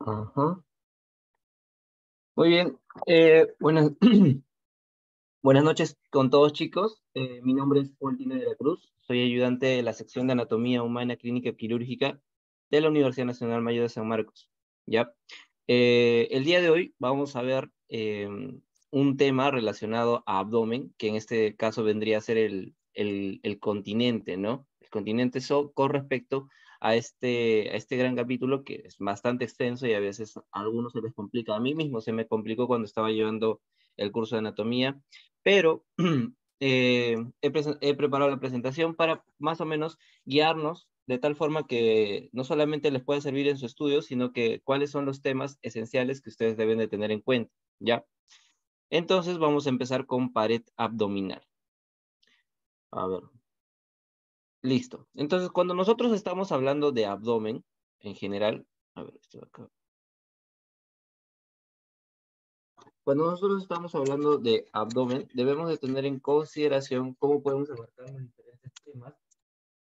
Ajá. Muy bien. Buenas, buenas noches con todos, chicos. Mi nombre es Juan Tina de la Cruz. Soy ayudante de la sección de Anatomía Humana Clínica Quirúrgica de la Universidad Nacional Mayor de San Marcos. ¿Ya? El día de hoy vamos a ver un tema relacionado a abdomen, que en este caso vendría a ser el continente, ¿no? El continente con respecto a este gran capítulo que es bastante extenso y a veces a algunos se les complica. A mí mismo se me complicó cuando estaba llevando el curso de anatomía, pero he preparado la presentación para más o menos guiarnos de tal forma que no solamente les pueda servir en su estudio, sino que cuáles son los temas esenciales que ustedes deben de tener en cuenta, ¿ya? Entonces vamos a empezar con pared abdominal. A ver, listo. Entonces, cuando nosotros estamos hablando de abdomen, en general, a ver, esto de acá. Cuando nosotros estamos hablando de abdomen, debemos de tener en consideración cómo podemos abarcar los diferentes temas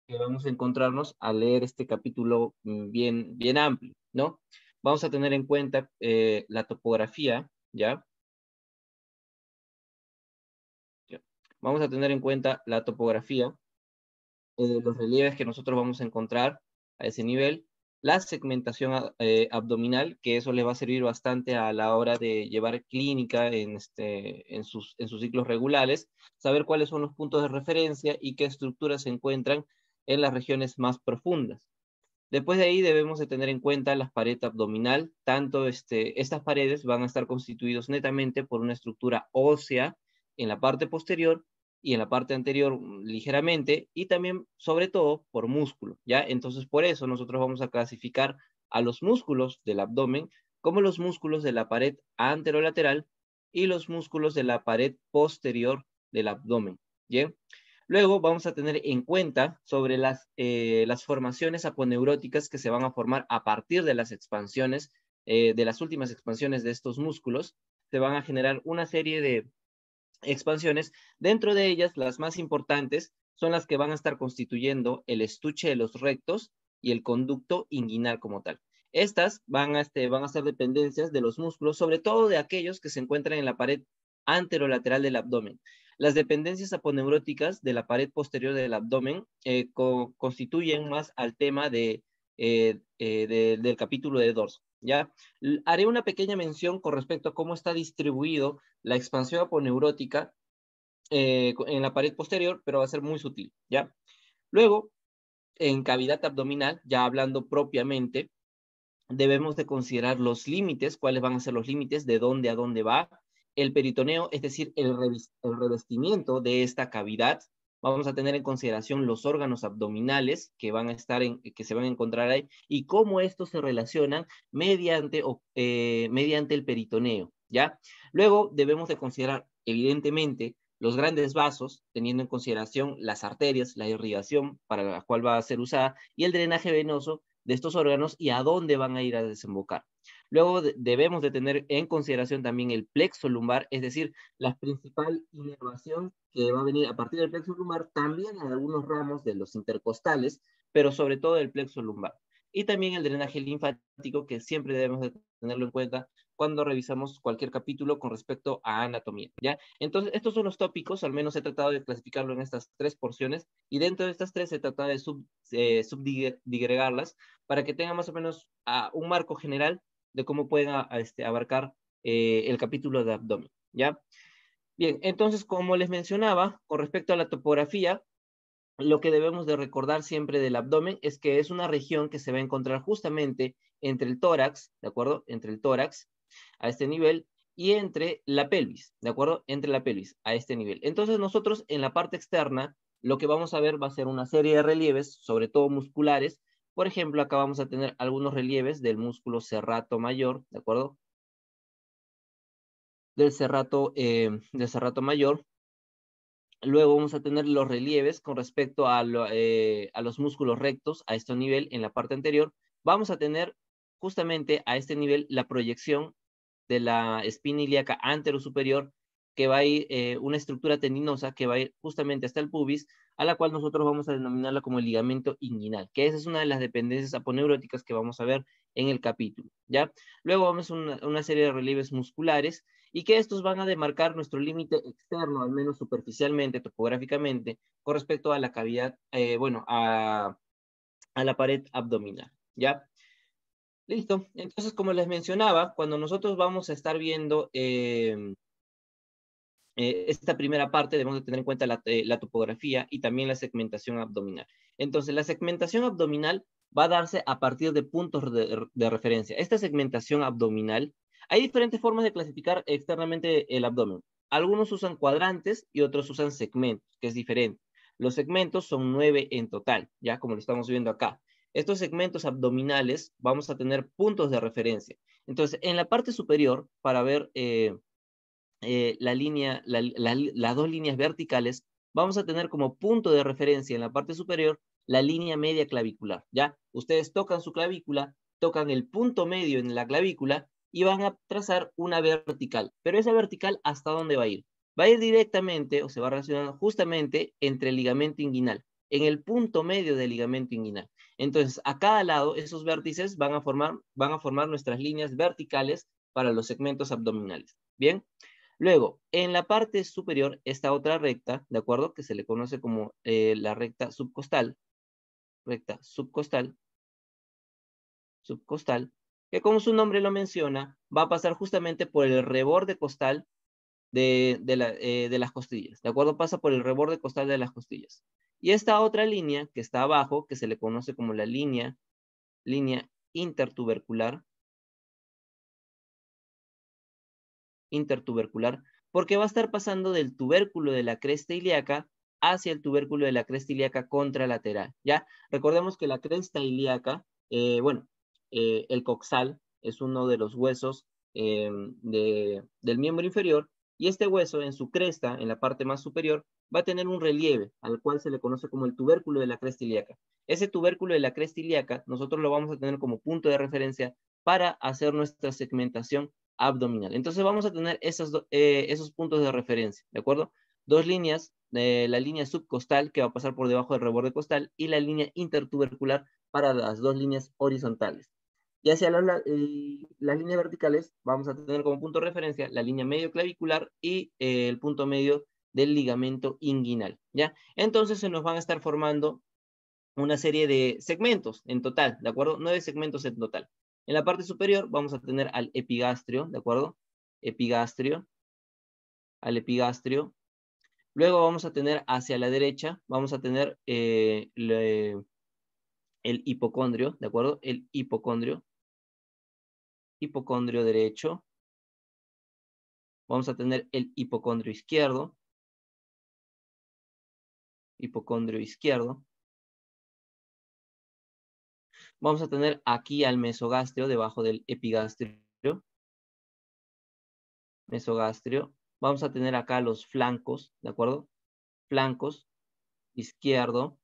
que vamos a encontrarnos al leer este capítulo bien amplio, ¿no? Vamos a tener en cuenta la topografía, ¿ya? Ya. Vamos a tener en cuenta la topografía, los relieves que nosotros vamos a encontrar a ese nivel, la segmentación abdominal, que eso les va a servir bastante a la hora de llevar clínica en sus ciclos regulares, saber cuáles son los puntos de referencia y qué estructuras se encuentran en las regiones más profundas. Después de ahí debemos de tener en cuenta la pared abdominal, tanto estas paredes van a estar constituidos netamente por una estructura ósea en la parte posterior y en la parte anterior ligeramente, y también, sobre todo, por músculo, ¿ya? Entonces, por eso nosotros vamos a clasificar a los músculos del abdomen como los músculos de la pared anterolateral y los músculos de la pared posterior del abdomen, ¿bien? Luego vamos a tener en cuenta sobre las formaciones aponeuróticas que se van a formar a partir de las expansiones, de las últimas expansiones de estos músculos. Se van a generar una serie de expansiones. Dentro de ellas, las más importantes son las que van a estar constituyendo el estuche de los rectos y el conducto inguinal como tal. Estas van a ser dependencias de los músculos, sobre todo de aquellos que se encuentran en la pared anterolateral del abdomen. Las dependencias aponeuróticas de la pared posterior del abdomen constituyen más al tema del capítulo de dorso, ¿ya? Haré una pequeña mención con respecto a cómo está distribuido la expansión aponeurótica en la pared posterior, pero va a ser muy sutil, ¿ya? Luego, en cavidad abdominal, ya hablando propiamente, debemos de considerar los límites, cuáles van a ser los límites, de dónde a dónde va el peritoneo, es decir, el revestimiento de esta cavidad. Vamos a tener en consideración los órganos abdominales que van a estar que se van a encontrar ahí y cómo estos se relacionan mediante el peritoneo, ¿ya? Luego debemos de considerar, evidentemente, los grandes vasos, teniendo en consideración las arterias, la irrigación para la cual va a ser usada y el drenaje venoso de estos órganos y a dónde van a ir a desembocar. Luego debemos de tener en consideración también el plexo lumbar, es decir, la principal inervación que va a venir a partir del plexo lumbar, también en algunos ramos de los intercostales, pero sobre todo el plexo lumbar. Y también el drenaje linfático, que siempre debemos de tenerlo en cuenta cuando revisamos cualquier capítulo con respecto a anatomía, ¿ya? Entonces, estos son los tópicos, al menos he tratado de clasificarlo en estas tres porciones, y dentro de estas tres he tratado de subdigregarlas para que tengan más o menos un marco general de cómo pueden abarcar el capítulo de abdomen, ¿ya? Bien, entonces, como les mencionaba, con respecto a la topografía, lo que debemos de recordar siempre del abdomen es que es una región que se va a encontrar justamente entre el tórax, ¿de acuerdo? Entre el tórax, a este nivel, y entre la pelvis, ¿de acuerdo? Entre la pelvis, a este nivel. Entonces nosotros en la parte externa, lo que vamos a ver va a ser una serie de relieves, sobre todo musculares. Por ejemplo, acá vamos a tener algunos relieves del músculo serrato mayor, ¿de acuerdo? Del serrato mayor. Luego vamos a tener los relieves con respecto a los músculos rectos a este nivel en la parte anterior. Vamos a tener justamente a este nivel la proyección de la espina ilíaca anterosuperior, que va a ir una estructura tendinosa que va a ir justamente hasta el pubis, a la cual nosotros vamos a denominarla como el ligamento inguinal, que esa es una de las dependencias aponeuróticas que vamos a ver en el capítulo, ¿ya? Luego vamos a una serie de relieves musculares, y que estos van a demarcar nuestro límite externo, al menos superficialmente, topográficamente, con respecto a la cavidad, a la pared abdominal, ¿ya? Listo. Entonces, como les mencionaba, cuando nosotros vamos a estar viendo esta primera parte, debemos de tener en cuenta la topografía y también la segmentación abdominal. Entonces, la segmentación abdominal va a darse a partir de puntos de referencia. Esta segmentación abdominal, hay diferentes formas de clasificar externamente el abdomen. Algunos usan cuadrantes y otros usan segmentos, que es diferente. Los segmentos son 9 en total, ya como lo estamos viendo acá. Estos segmentos abdominales vamos a tener puntos de referencia. Entonces, en la parte superior, para ver las dos líneas verticales, vamos a tener como punto de referencia en la parte superior la línea media clavicular, ¿ya? Ustedes tocan su clavícula, tocan el punto medio en la clavícula y van a trazar una vertical. Pero esa vertical, ¿hasta dónde va a ir? Va a ir directamente, o se va a relacionar justamente entre el ligamento inguinal, en el punto medio del ligamento inguinal. Entonces, a cada lado, esos vértices van a formar nuestras líneas verticales para los segmentos abdominales. ¿Bien? Luego, en la parte superior, esta otra recta, ¿de acuerdo? Que se le conoce como la recta subcostal, que como su nombre lo menciona, va a pasar justamente por el reborde costal de las costillas, ¿de acuerdo? Pasa por el reborde costal de las costillas. Y esta otra línea que está abajo, que se le conoce como la línea intertubercular, porque va a estar pasando del tubérculo de la cresta ilíaca hacia el tubérculo de la cresta ilíaca contralateral, ¿ya? Recordemos que la cresta ilíaca, el coxal es uno de los huesos del miembro inferior, y este hueso en su cresta, en la parte más superior, va a tener un relieve, al cual se le conoce como el tubérculo de la cresta ilíaca. Ese tubérculo de la cresta ilíaca, nosotros lo vamos a tener como punto de referencia para hacer nuestra segmentación abdominal. Entonces vamos a tener esos puntos de referencia, ¿de acuerdo? Dos líneas, la línea subcostal que va a pasar por debajo del reborde costal y la línea intertubercular para las dos líneas horizontales. Y hacia las líneas verticales vamos a tener como punto de referencia la línea medio clavicular y el punto medio del ligamento inguinal, ¿ya? Entonces se nos van a estar formando una serie de segmentos en total, ¿de acuerdo? 9 segmentos en total. En la parte superior vamos a tener al epigastrio, ¿de acuerdo? Al epigastrio. Luego vamos a tener hacia la derecha, vamos a tener el hipocondrio, ¿de acuerdo? El hipocondrio derecho. Vamos a tener el hipocondrio izquierdo. Vamos a tener aquí al mesogastrio debajo del epigastrio. Vamos a tener acá los flancos, ¿de acuerdo? Flancos izquierdo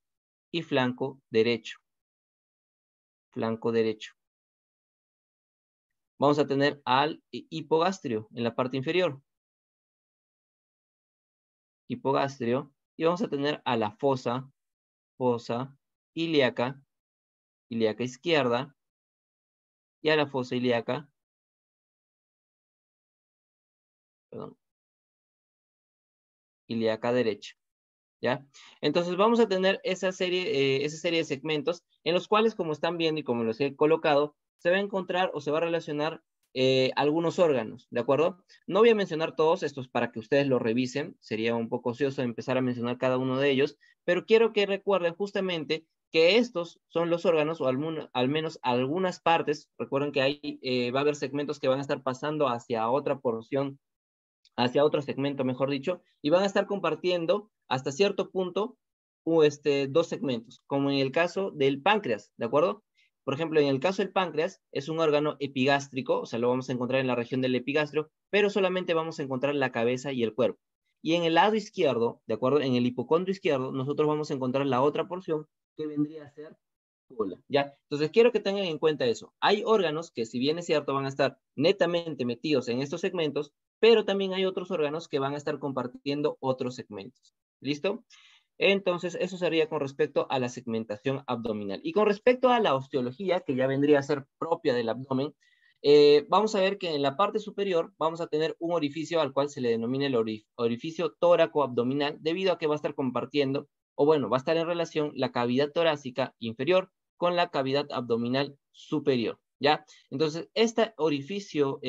y flanco derecho. Vamos a tener al hipogastrio en la parte inferior. Hipogastrio. Y vamos a tener a la fosa ilíaca izquierda, y a la fosa ilíaca, ilíaca derecha. ¿Ya? Entonces vamos a tener esa serie de segmentos en los cuales, como están viendo y como los he colocado, se va a encontrar o se va a relacionar algunos órganos, ¿de acuerdo? No voy a mencionar todos estos para que ustedes lo revisen, sería un poco ocioso empezar a mencionar cada uno de ellos, pero quiero que recuerden justamente que estos son los órganos, o al menos algunas partes. Recuerden que va a haber segmentos que van a estar pasando hacia otra porción, hacia otro segmento, mejor dicho, y van a estar compartiendo hasta cierto punto dos segmentos, como en el caso del páncreas, ¿de acuerdo? Por ejemplo, en el caso del páncreas, es un órgano epigástrico, o sea, lo vamos a encontrar en la región del epigastrio, pero solamente vamos a encontrar la cabeza y el cuerpo. Y en el lado izquierdo, ¿de acuerdo? En el hipocondrio izquierdo, nosotros vamos a encontrar la otra porción que vendría a ser cola, ¿ya? Entonces quiero que tengan en cuenta eso. Hay órganos que, si bien es cierto, van a estar netamente metidos en estos segmentos, pero también hay otros órganos que van a estar compartiendo otros segmentos. ¿Listo? Entonces, eso sería con respecto a la segmentación abdominal. Y con respecto a la osteología, que ya vendría a ser propia del abdomen, vamos a ver que en la parte superior vamos a tener un orificio al cual se le denomina el orificio tóraco-abdominal, debido a que va a estar compartiendo, o bueno, va a estar en relación la cavidad torácica inferior con la cavidad abdominal superior, ¿ya? Entonces, este orificio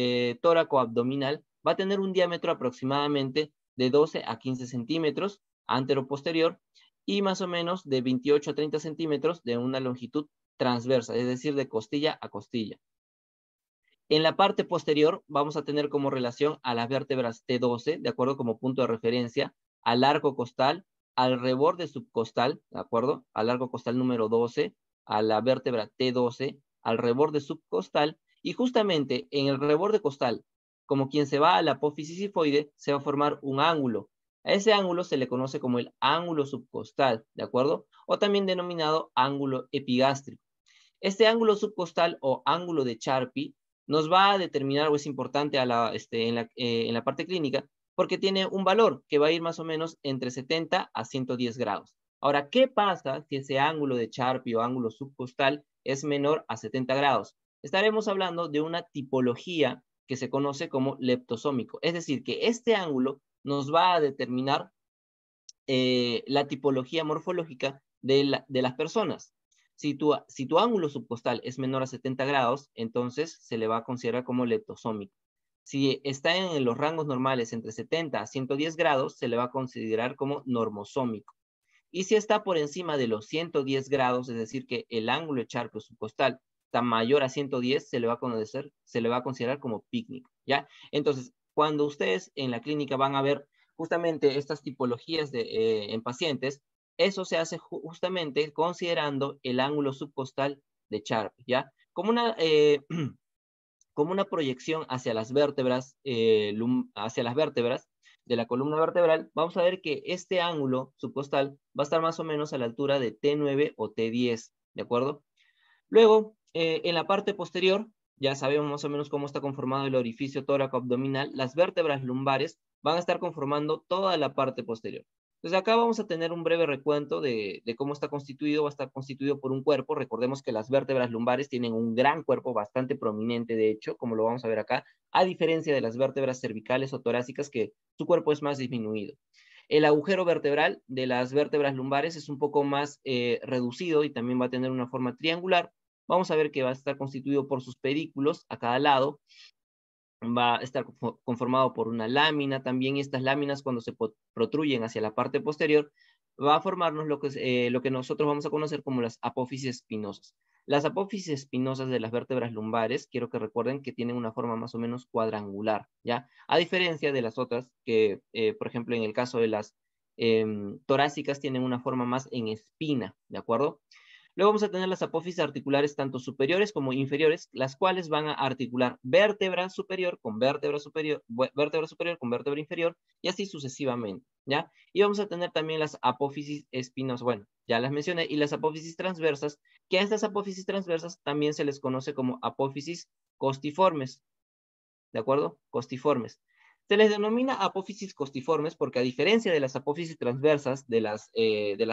tóraco-abdominal va a tener un diámetro aproximadamente de 12 a 15 centímetros, antero-posterior, y más o menos de 28 a 30 centímetros de una longitud transversa, es decir, de costilla a costilla. En la parte posterior vamos a tener como relación a las vértebras T12, de acuerdo como punto de referencia, al arco costal, al reborde subcostal, de acuerdo, al arco costal número 12, a la vértebra T12, al reborde subcostal, y justamente en el reborde costal, como quien se va a la apófisis sifoide, se va a formar un ángulo. A ese ángulo se le conoce como el ángulo subcostal, ¿de acuerdo? O también denominado ángulo epigástrico. Este ángulo subcostal o ángulo de Charpy nos va a determinar, o es importante en la parte clínica, porque tiene un valor que va a ir más o menos entre 70 a 110 grados. Ahora, ¿qué pasa si ese ángulo de Charpy o ángulo subcostal es menor a 70 grados? Estaremos hablando de una tipología que se conoce como leptosómico. Es decir, que este ángulo nos va a determinar la tipología morfológica de las personas. Si tu ángulo subcostal es menor a 70 grados, entonces se le va a considerar como leptosómico. Si está en los rangos normales entre 70 a 110 grados, se le va a considerar como normosómico. Y si está por encima de los 110 grados, es decir, que el ángulo de charco subcostal está mayor a 110, se le va a considerar como pícnico, ¿ya? Entonces, cuando ustedes en la clínica van a ver justamente estas tipologías en pacientes, eso se hace justamente considerando el ángulo subcostal de Charp, ¿ya? Como una proyección hacia las vértebras, de la columna vertebral, vamos a ver que este ángulo subcostal va a estar más o menos a la altura de T9 o T10, ¿de acuerdo? Luego, en la parte posterior, ya sabemos más o menos cómo está conformado el orificio tóraco-abdominal, las vértebras lumbares van a estar conformando toda la parte posterior. Entonces acá vamos a tener un breve recuento de cómo está constituido. Va a estar constituido por un cuerpo. Recordemos que las vértebras lumbares tienen un gran cuerpo, bastante prominente de hecho, como lo vamos a ver acá, a diferencia de las vértebras cervicales o torácicas, que su cuerpo es más disminuido. El agujero vertebral de las vértebras lumbares es un poco más reducido y también va a tener una forma triangular. Vamos a ver que va a estar constituido por sus pedículos a cada lado. Va a estar conformado por una lámina también, y estas láminas, cuando se protruyen hacia la parte posterior, va a formarnos lo que nosotros vamos a conocer como las apófisis espinosas. Las apófisis espinosas de las vértebras lumbares, quiero que recuerden que tienen una forma más o menos cuadrangular, ¿ya? A diferencia de las otras, que por ejemplo en el caso de las torácicas tienen una forma más en espina, ¿de acuerdo? Luego vamos a tener las apófisis articulares tanto superiores como inferiores, las cuales van a articular vértebra superior con vértebra superior con vértebra inferior, y así sucesivamente, ¿ya? Y vamos a tener también las apófisis espinosas, bueno, ya las mencioné, y las apófisis transversas, que a estas apófisis transversas también se les conoce como apófisis costiformes, ¿de acuerdo? Costiformes. Se les denomina apófisis costiformes porque, a diferencia de las apófisis transversas de las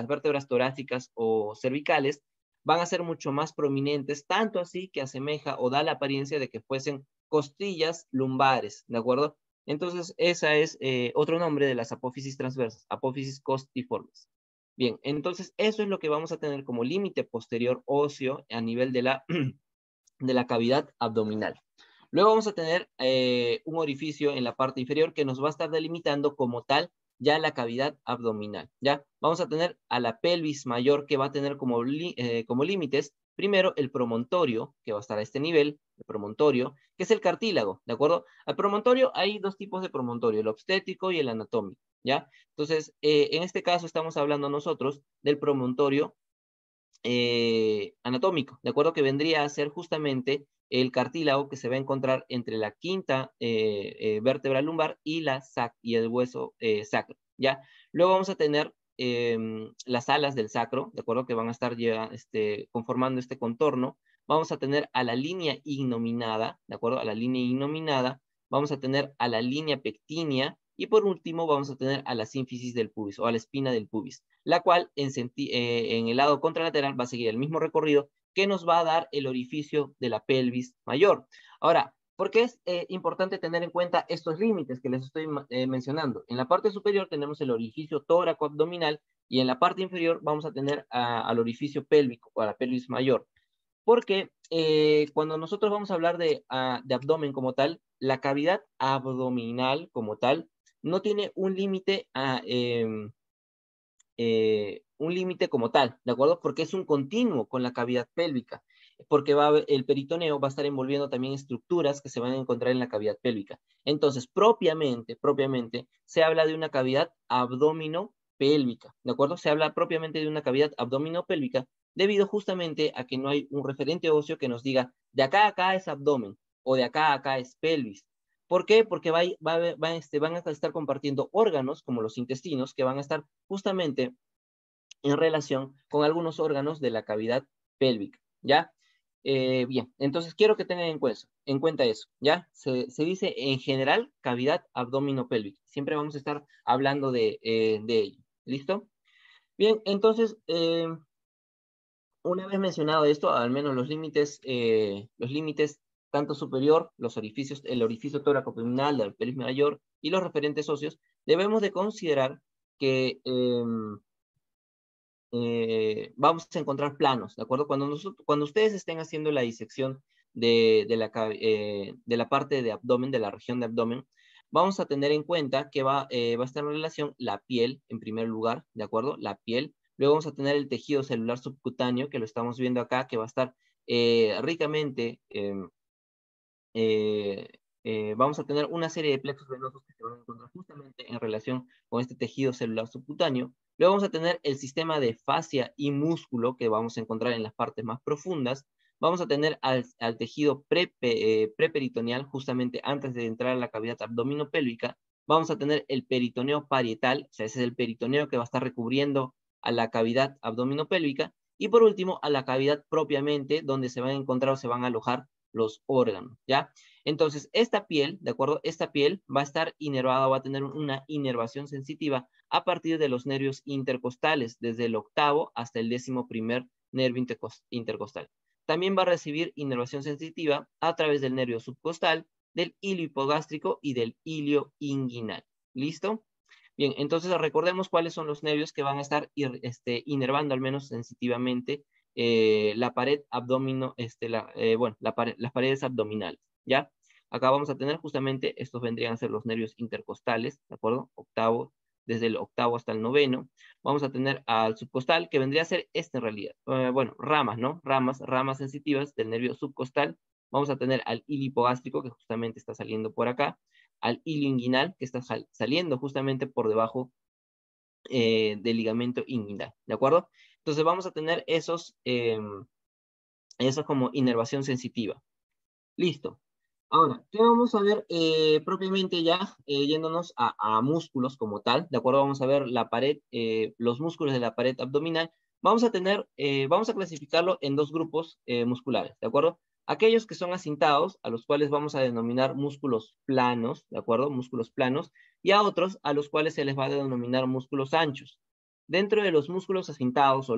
vértebras torácicas o cervicales, van a ser mucho más prominentes, tanto así que asemeja o da la apariencia de que fuesen costillas lumbares, ¿de acuerdo? Entonces, esa es otro nombre de las apófisis transversas, apófisis costiformes. Bien, entonces eso es lo que vamos a tener como límite posterior óseo a nivel de la cavidad abdominal. Luego vamos a tener un orificio en la parte inferior que nos va a estar delimitando como tal ya la cavidad abdominal, ¿ya? Vamos a tener a la pelvis mayor, que va a tener como límites, primero el promontorio, que va a estar a este nivel, el promontorio, que es el cartílago, ¿de acuerdo? Al promontorio hay dos tipos de promontorio, el obstétrico y el anatómico, ¿ya? Entonces, en este caso estamos hablando nosotros del promontorio anatómico, ¿de acuerdo? Que vendría a ser justamente el cartílago que se va a encontrar entre la quinta vértebra lumbar y el hueso sacro, ¿ya? Luego vamos a tener las alas del sacro, ¿de acuerdo? Que van a estar ya conformando este contorno. Vamos a tener a la línea ignominada, ¿de acuerdo? A la línea ignominada. Vamos a tener a la línea pectínea Y por último vamos a tener a la sínfisis del pubis o a la espina del pubis, la cual en el lado contralateral va a seguir el mismo recorrido que nos va a dar el orificio de la pelvis mayor. Ahora, ¿por qué es importante tener en cuenta estos límites que les estoy mencionando? En la parte superior tenemos el orificio tóraco-abdominal y en la parte inferior vamos a tener al orificio pélvico o a la pelvis mayor. Porque cuando nosotros vamos a hablar de abdomen como tal, la cavidad abdominal como tal no tiene un límite como tal, ¿de acuerdo? Porque es un continuo con la cavidad pélvica, porque el peritoneo va a estar envolviendo también estructuras que se van a encontrar en la cavidad pélvica. Entonces, propiamente, se habla de una cavidad abdominopélvica, ¿de acuerdo? Se habla propiamente de una cavidad abdominopélvica debido justamente a que no hay un referente óseo que nos diga de acá a acá es abdomen o de acá a acá es pelvis. ¿Por qué? Porque van a estar compartiendo órganos como los intestinos que van a estar justamente en relación con algunos órganos de la cavidad pélvica, ¿ya? Bien, entonces quiero que tengan en cuenta eso, ¿ya? Se dice en general cavidad abdominopélvica. Siempre vamos a estar hablando de ello, ¿listo? Bien, entonces, una vez mencionado esto, al menos los límites tanto superior, los orificios, el orificio tóraco-abdominal, la pelvis mayor y los referentes óseos, debemos de considerar que vamos a encontrar planos, ¿de acuerdo? Cuando ustedes estén haciendo la disección de la parte de abdomen, de la región de abdomen, vamos a tener en cuenta que va a estar en relación la piel, en primer lugar, ¿de acuerdo? La piel. Luego vamos a tener el tejido celular subcutáneo, que lo estamos viendo acá, que va a estar ricamente vamos a tener una serie de plexos venosos que se van a encontrar justamente en relación con este tejido celular subcutáneo. Luego vamos a tener el sistema de fascia y músculo que vamos a encontrar en las partes más profundas. Vamos a tener al tejido preperitoneal justamente antes de entrar a la cavidad abdominopélvica. Vamos a tener el peritoneo parietal, o sea, ese es el peritoneo que va a estar recubriendo a la cavidad abdominopélvica. Y por último, a la cavidad propiamente, donde se van a encontrar o se van a alojar los órganos, ¿ya? Entonces, esta piel, ¿de acuerdo? Esta piel va a estar inervada, va a tener una inervación sensitiva a partir de los nervios intercostales, desde el octavo hasta el 11º nervio intercostal. También va a recibir inervación sensitiva a través del nervio subcostal, del hilio hipogástrico y del hilio inguinal. ¿Listo? Bien, entonces recordemos cuáles son los nervios que van a estar inervando al menos sensitivamente la pared abdomino, las paredes abdominales, ¿ya? Acá vamos a tener justamente, estos vendrían a ser los nervios intercostales, ¿de acuerdo? Octavo, desde el octavo hasta el noveno. Vamos a tener al subcostal, que vendría a ser este en realidad. Ramas, ¿no? Ramas sensitivas del nervio subcostal. Vamos a tener al hilo hipogástrico, que justamente está saliendo por acá. Al hilo inguinal, que está saliendo justamente por debajo del ligamento inguinal, ¿de acuerdo? Entonces vamos a tener esos como inervación sensitiva. Listo. Ahora, ¿qué vamos a ver propiamente ya, yéndonos a músculos como tal? ¿De acuerdo? Vamos a ver la pared, los músculos de la pared abdominal. Vamos a clasificarlo en dos grupos musculares, ¿de acuerdo? Aquellos que son acintados, a los cuales vamos a denominar músculos planos, ¿de acuerdo? Músculos planos, y a otros a los cuales se les va a denominar músculos anchos. Dentro de los músculos acintados o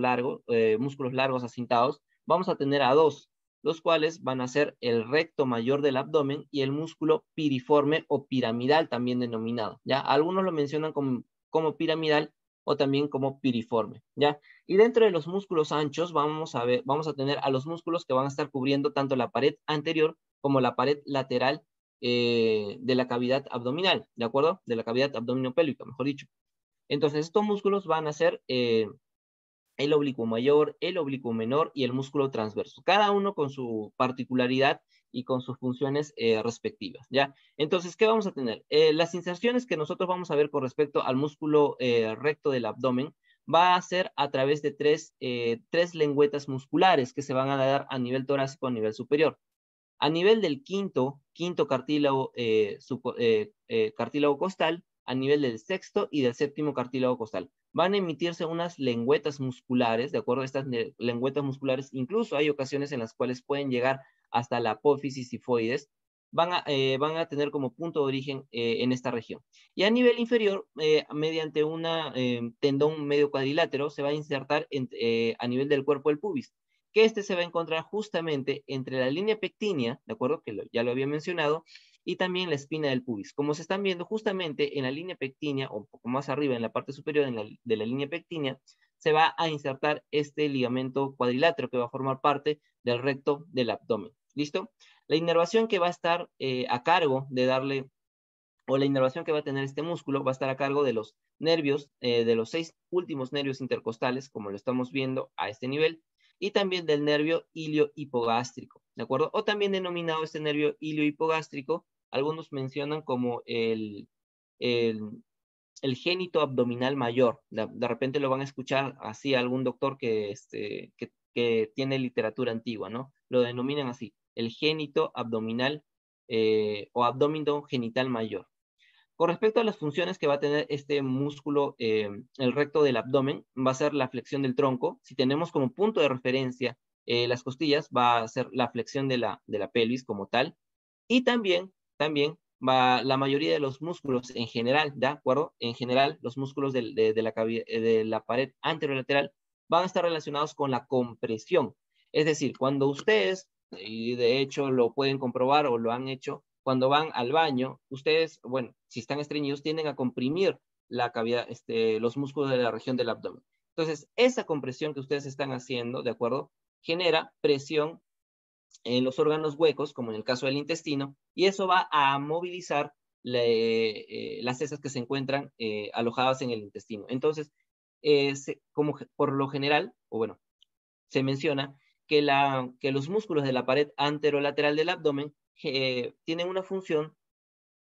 músculos largos acintados, vamos a tener a dos, los cuales van a ser el recto mayor del abdomen y el músculo piriforme o piramidal también denominado, ¿ya? Algunos lo mencionan como piramidal o también como piriforme, ¿ya? Y dentro de los músculos anchos vamos a tener a los músculos que van a estar cubriendo tanto la pared anterior como la pared lateral de la cavidad abdominal, ¿de acuerdo? De la cavidad abdominopélvica, mejor dicho. Entonces, estos músculos van a ser el oblicuo mayor, el oblicuo menor y el músculo transverso, cada uno con su particularidad y con sus funciones respectivas, ¿ya? Entonces, ¿qué vamos a tener? Las inserciones que nosotros vamos a ver con respecto al músculo recto del abdomen va a ser a través de tres lengüetas musculares que se van a dar a nivel torácico, a nivel superior. A nivel del quinto cartílago, cartílago costal, a nivel del sexto y del séptimo cartílago costal. Van a emitirse unas lengüetas musculares, ¿de acuerdo? Estas lengüetas musculares, incluso hay ocasiones en las cuales pueden llegar hasta la apófisis sifoides, van a tener como punto de origen en esta región. Y a nivel inferior, mediante un tendón medio cuadrilátero, se va a insertar a nivel del cuerpo del pubis, que este se va a encontrar justamente entre la línea pectínea, ¿de acuerdo? Que ya lo había mencionado, y también la espina del pubis. Como se están viendo justamente en la línea pectínea, o un poco más arriba, en la parte superior de la línea pectínea, se va a insertar este ligamento cuadrilátero que va a formar parte del recto del abdomen. ¿Listo? La inervación que va a estar a cargo de darle, o la inervación que va a tener este músculo, va a estar a cargo de los nervios, de los 6 últimos nervios intercostales, como lo estamos viendo a este nivel, y también del nervio ilio-hipogástrico, ¿de acuerdo? O también denominado este nervio ilio-hipogástrico, algunos mencionan como el, el génito abdominal mayor. De repente lo van a escuchar así a algún doctor que tiene literatura antigua, ¿no? Lo denominan así, el génito abdominal o abdomen genital mayor. Con respecto a las funciones que va a tener este músculo, el recto del abdomen, va a ser la flexión del tronco. Si tenemos como punto de referencia las costillas, va a ser la flexión de la pelvis como tal. Y también la mayoría de los músculos en general, ¿de acuerdo? En general, los músculos de la pared anterolateral van a estar relacionados con la compresión. Es decir, cuando ustedes, y de hecho lo pueden comprobar o lo han hecho, cuando van al baño, ustedes, bueno, si están estreñidos, tienden a comprimir la cavidad, los músculos de la región del abdomen. Entonces, esa compresión que ustedes están haciendo, ¿de acuerdo? Genera presión en los órganos huecos, como en el caso del intestino, y eso va a movilizar las heces que se encuentran alojadas en el intestino. Entonces, como por lo general, o bueno, se menciona que los músculos de la pared anterolateral del abdomen tienen una función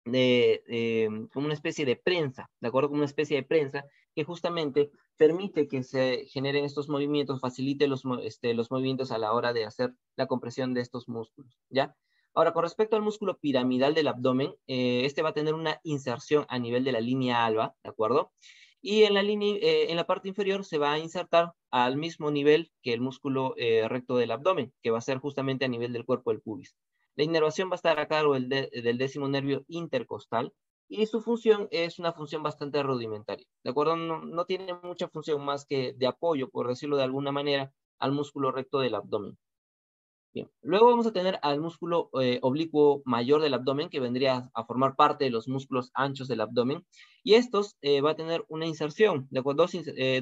como una especie de prensa, ¿de acuerdo? Como una especie de prensa que justamente permite que se generen estos movimientos, facilite los movimientos a la hora de hacer la compresión de estos músculos, ¿ya? Ahora, con respecto al músculo piramidal del abdomen, este va a tener una inserción a nivel de la línea alba, ¿de acuerdo? Y en la parte inferior se va a insertar al mismo nivel que el músculo recto del abdomen, que va a ser justamente a nivel del cuerpo del pubis. La inervación va a estar a cargo del décimo nervio intercostal y su función es una función bastante rudimentaria, ¿de acuerdo? No tiene mucha función más que de apoyo, por decirlo de alguna manera, al músculo recto del abdomen. Bien. Luego vamos a tener al músculo oblicuo mayor del abdomen, que vendría a formar parte de los músculos anchos del abdomen, y estos va a tener una inserción, de acuerdo,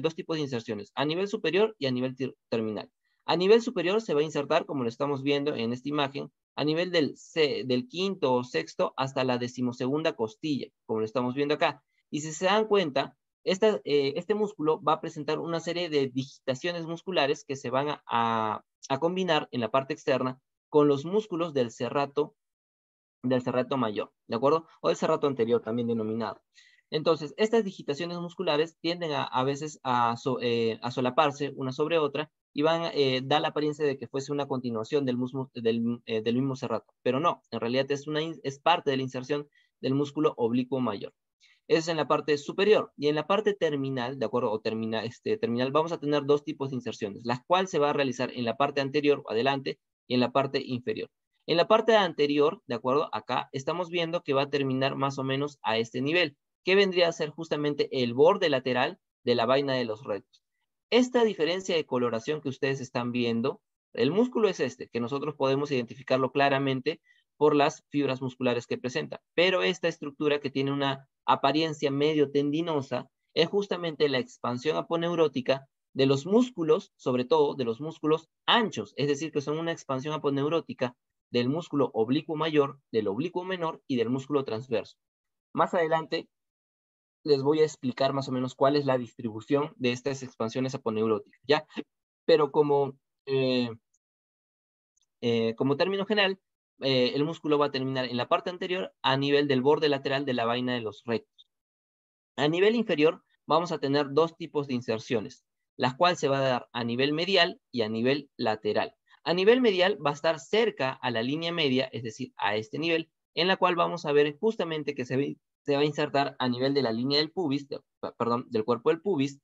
dos tipos de inserciones, a nivel superior y a nivel terminal. A nivel superior se va a insertar, como lo estamos viendo en esta imagen, a nivel del quinto o sexto hasta la decimosegunda costilla, como lo estamos viendo acá. Y si se dan cuenta, este músculo va a presentar una serie de digitaciones musculares que se van a combinar en la parte externa con los músculos del serrato mayor, ¿de acuerdo? O del serrato anterior, también denominado. Entonces, estas digitaciones musculares tienden a veces a solaparse una sobre otra y da la apariencia de que fuese una continuación del mismo serrato, pero no, en realidad es parte de la inserción del músculo oblicuo mayor. Eso es en la parte superior. Y en la parte terminal, ¿de acuerdo? O terminal, vamos a tener dos tipos de inserciones, las cuales se va a realizar en la parte anterior o adelante y en la parte inferior. En la parte anterior, ¿de acuerdo? Acá estamos viendo que va a terminar más o menos a este nivel, que vendría a ser justamente el borde lateral de la vaina de los rectos. Esta diferencia de coloración que ustedes están viendo, el músculo es este, que nosotros podemos identificarlo claramente por las fibras musculares que presenta. Pero esta estructura que tiene una apariencia medio tendinosa es justamente la expansión aponeurótica de los músculos, sobre todo de los músculos anchos, es decir, que son una expansión aponeurótica del músculo oblicuo mayor, del oblicuo menor y del músculo transverso. Más adelante les voy a explicar más o menos cuál es la distribución de estas expansiones aponeuróticas, ¿ya? Pero eh, como término general, el músculo va a terminar en la parte anterior a nivel del borde lateral de la vaina de los rectos. A nivel inferior vamos a tener dos tipos de inserciones, las cuales se va a dar a nivel medial y a nivel lateral. A nivel medial va a estar cerca a la línea media, es decir, a este nivel, en la cual vamos a ver justamente que se va a insertar a nivel de la línea del pubis, del cuerpo del pubis,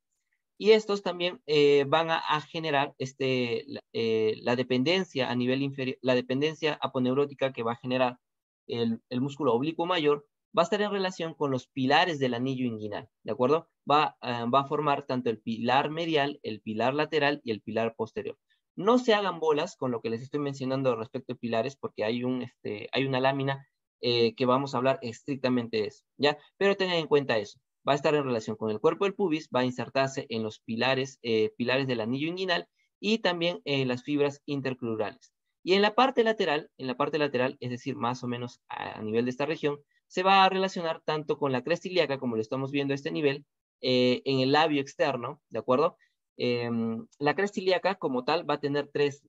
y estos también van a generar la dependencia a nivel inferior, la dependencia aponeurótica que va a generar el músculo oblicuo mayor, va a estar en relación con los pilares del anillo inguinal, ¿de acuerdo? Va a formar tanto el pilar medial, el pilar lateral y el pilar posterior. No se hagan bolas con lo que les estoy mencionando respecto a pilares, porque hay una lámina que vamos a hablar estrictamente de eso, ¿ya? Pero tengan en cuenta eso. Va a estar en relación con el cuerpo del pubis, va a insertarse en los pilares del anillo inguinal y también en las fibras intercrurales. Y en la parte lateral, es decir, más o menos a nivel de esta región, se va a relacionar tanto con la cresta ilíaca, como lo estamos viendo a este nivel, en el labio externo, ¿de acuerdo? La cresta ilíaca como tal va a tener tres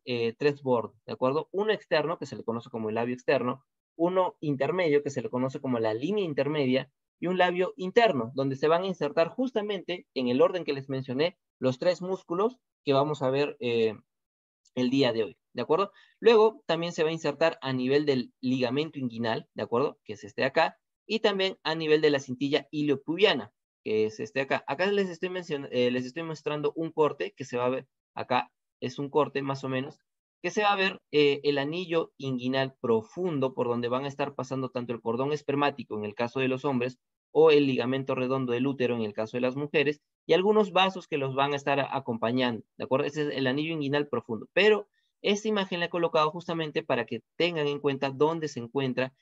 bordes, ¿de acuerdo? Uno externo, que se le conoce como el labio externo, uno intermedio, que se le conoce como la línea intermedia, y un labio interno, donde se van a insertar justamente en el orden que les mencioné los tres músculos que vamos a ver el día de hoy, ¿de acuerdo? Luego también se va a insertar a nivel del ligamento inguinal, ¿de acuerdo? Que es este de acá, y también a nivel de la cintilla iliopubiana, que es este de acá. Acá les estoy mostrando un corte que se va a ver, acá es un corte más o menos, que se va a ver el anillo inguinal profundo por donde van a estar pasando tanto el cordón espermático en el caso de los hombres o el ligamento redondo del útero en el caso de las mujeres, y algunos vasos que los van a estar acompañando, ¿de acuerdo? Ese es el anillo inguinal profundo, pero esta imagen la he colocado justamente para que tengan en cuenta dónde se encuentra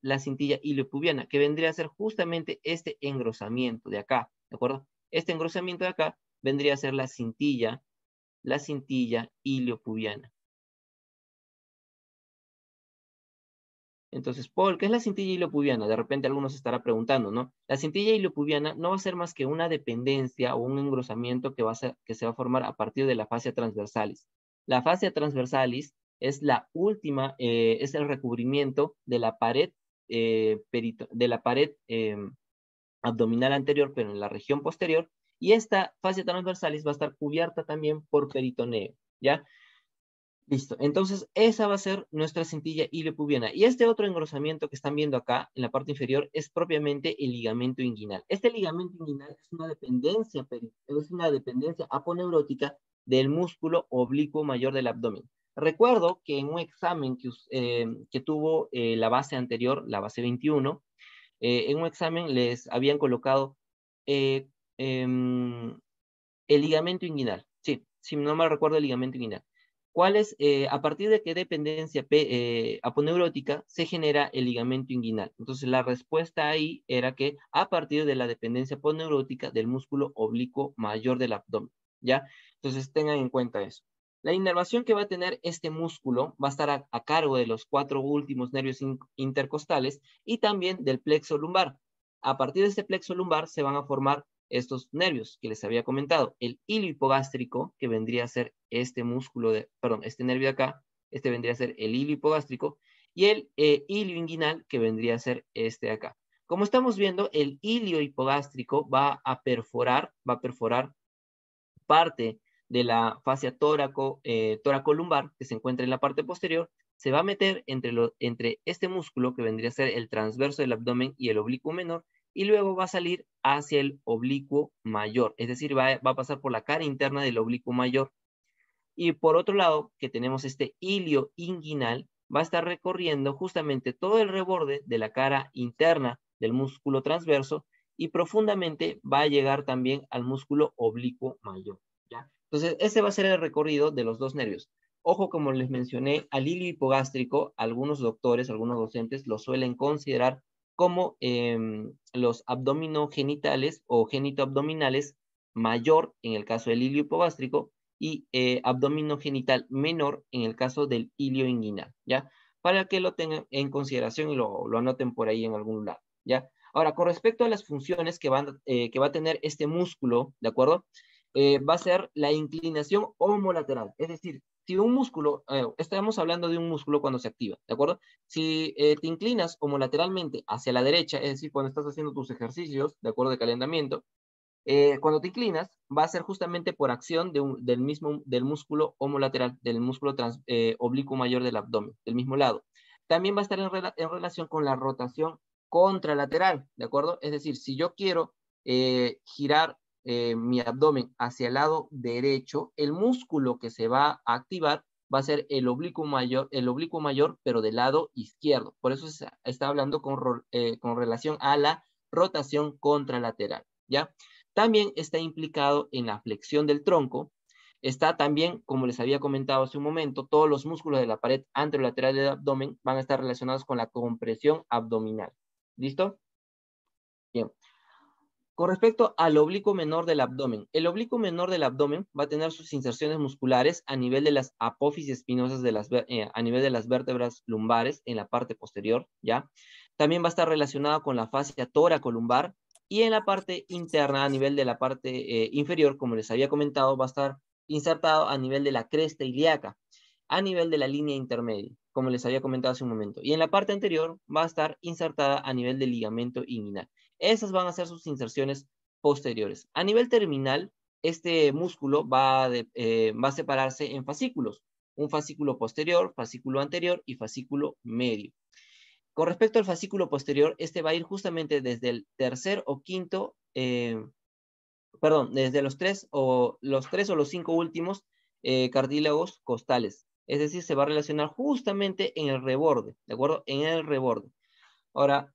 la cintilla iliopubiana, que vendría a ser justamente este engrosamiento de acá, ¿de acuerdo? Este engrosamiento de acá vendría a ser la cintilla iliopubiana. Entonces, Paul, ¿qué es la cintilla iliopubiana? De repente algunos se estará preguntando, ¿no? La cintilla iliopubiana no va a ser más que una dependencia o un engrosamiento que se va a formar a partir de la fascia transversalis. La fascia transversalis es la última, es el recubrimiento de la pared, abdominal anterior, pero en la región posterior, y esta fascia transversalis va a estar cubierta también por peritoneo, ¿ya? Listo, entonces esa va a ser nuestra cintilla iliopubiana. Y este otro engrosamiento que están viendo acá, en la parte inferior, es propiamente el ligamento inguinal. Este ligamento inguinal es una dependencia aponeurótica del músculo oblicuo mayor del abdomen. Recuerdo que en un examen que tuvo la base anterior, la base 21, en un examen les habían colocado eh, em, el ligamento inguinal. Sí, si no mal recuerdo, el ligamento inguinal. A partir de qué dependencia aponeurótica se genera el ligamento inguinal? Entonces, la respuesta ahí era que a partir de la dependencia aponeurótica del músculo oblicuo mayor del abdomen, ¿ya? Entonces, tengan en cuenta eso. La inervación que va a tener este músculo va a estar a cargo de los 4 últimos nervios intercostales y también del plexo lumbar. A partir de este plexo lumbar se van a formar estos nervios que les había comentado, el hilo hipogástrico, que vendría a ser este nervio de acá, este vendría a ser el hilo hipogástrico, y el hilo inguinal, que vendría a ser este de acá. Como estamos viendo, el hilo hipogástrico va a perforar parte de la fascia tóraco-lumbar, que se encuentra en la parte posterior, se va a meter entre este músculo, que vendría a ser el transverso del abdomen, y el oblicuo menor, y luego va a salir hacia el oblicuo mayor, es decir, va a pasar por la cara interna del oblicuo mayor. Y por otro lado, que tenemos este hilio inguinal, va a estar recorriendo justamente todo el reborde de la cara interna del músculo transverso y profundamente va a llegar también al músculo oblicuo mayor, ¿ya? Entonces, ese va a ser el recorrido de los dos nervios. Ojo, como les mencioné, al hilio hipogástrico, algunos doctores, algunos docentes lo suelen considerar como los abdominogenitales o genitoabdominales mayor en el caso del hilio hipogástrico y abdominogenital menor en el caso del hilio inguinal, ¿ya? Para que lo tengan en consideración y lo anoten por ahí en algún lado, ¿ya? Ahora, con respecto a las funciones que va a tener este músculo, ¿de acuerdo? Va a ser la inclinación homolateral, es decir, si un músculo, estamos hablando de un músculo cuando se activa, ¿de acuerdo? Si te inclinas homolateralmente hacia la derecha, es decir, cuando estás haciendo tus ejercicios, de acuerdo de calentamiento, cuando te inclinas, va a ser justamente por acción del músculo homolateral, del músculo oblicuo mayor del abdomen, del mismo lado. También va a estar en relación con la rotación contralateral, ¿de acuerdo? Es decir, si yo quiero girar mi abdomen hacia el lado derecho, el músculo que se va a activar va a ser el oblicuo mayor, pero del lado izquierdo. Por eso se está hablando con relación a la rotación contralateral, ¿ya? También está implicado en la flexión del tronco. Está también, como les había comentado hace un momento, todos los músculos de la pared anterolateral del abdomen van a estar relacionados con la compresión abdominal. ¿Listo? Bien. Con respecto al oblicuo menor del abdomen, el oblicuo menor del abdomen va a tener sus inserciones musculares a nivel de las apófisis espinosas a nivel de las vértebras lumbares en la parte posterior, ¿ya? También va a estar relacionado con la fascia tóraco-lumbar y en la parte interna, a nivel de la parte inferior, como les había comentado, va a estar insertado a nivel de la cresta ilíaca, a nivel de la línea intermedia, como les había comentado hace un momento. Y en la parte anterior va a estar insertada a nivel del ligamento inguinal. Esas van a ser sus inserciones posteriores. A nivel terminal, este músculo va a separarse en fascículos. Un fascículo posterior, fascículo anterior y fascículo medio. Con respecto al fascículo posterior, este va a ir justamente desde el tercer o quinto, desde los tres o los 5 últimos cartílagos costales. Es decir, se va a relacionar justamente en el reborde, ¿de acuerdo? En el reborde. Ahora,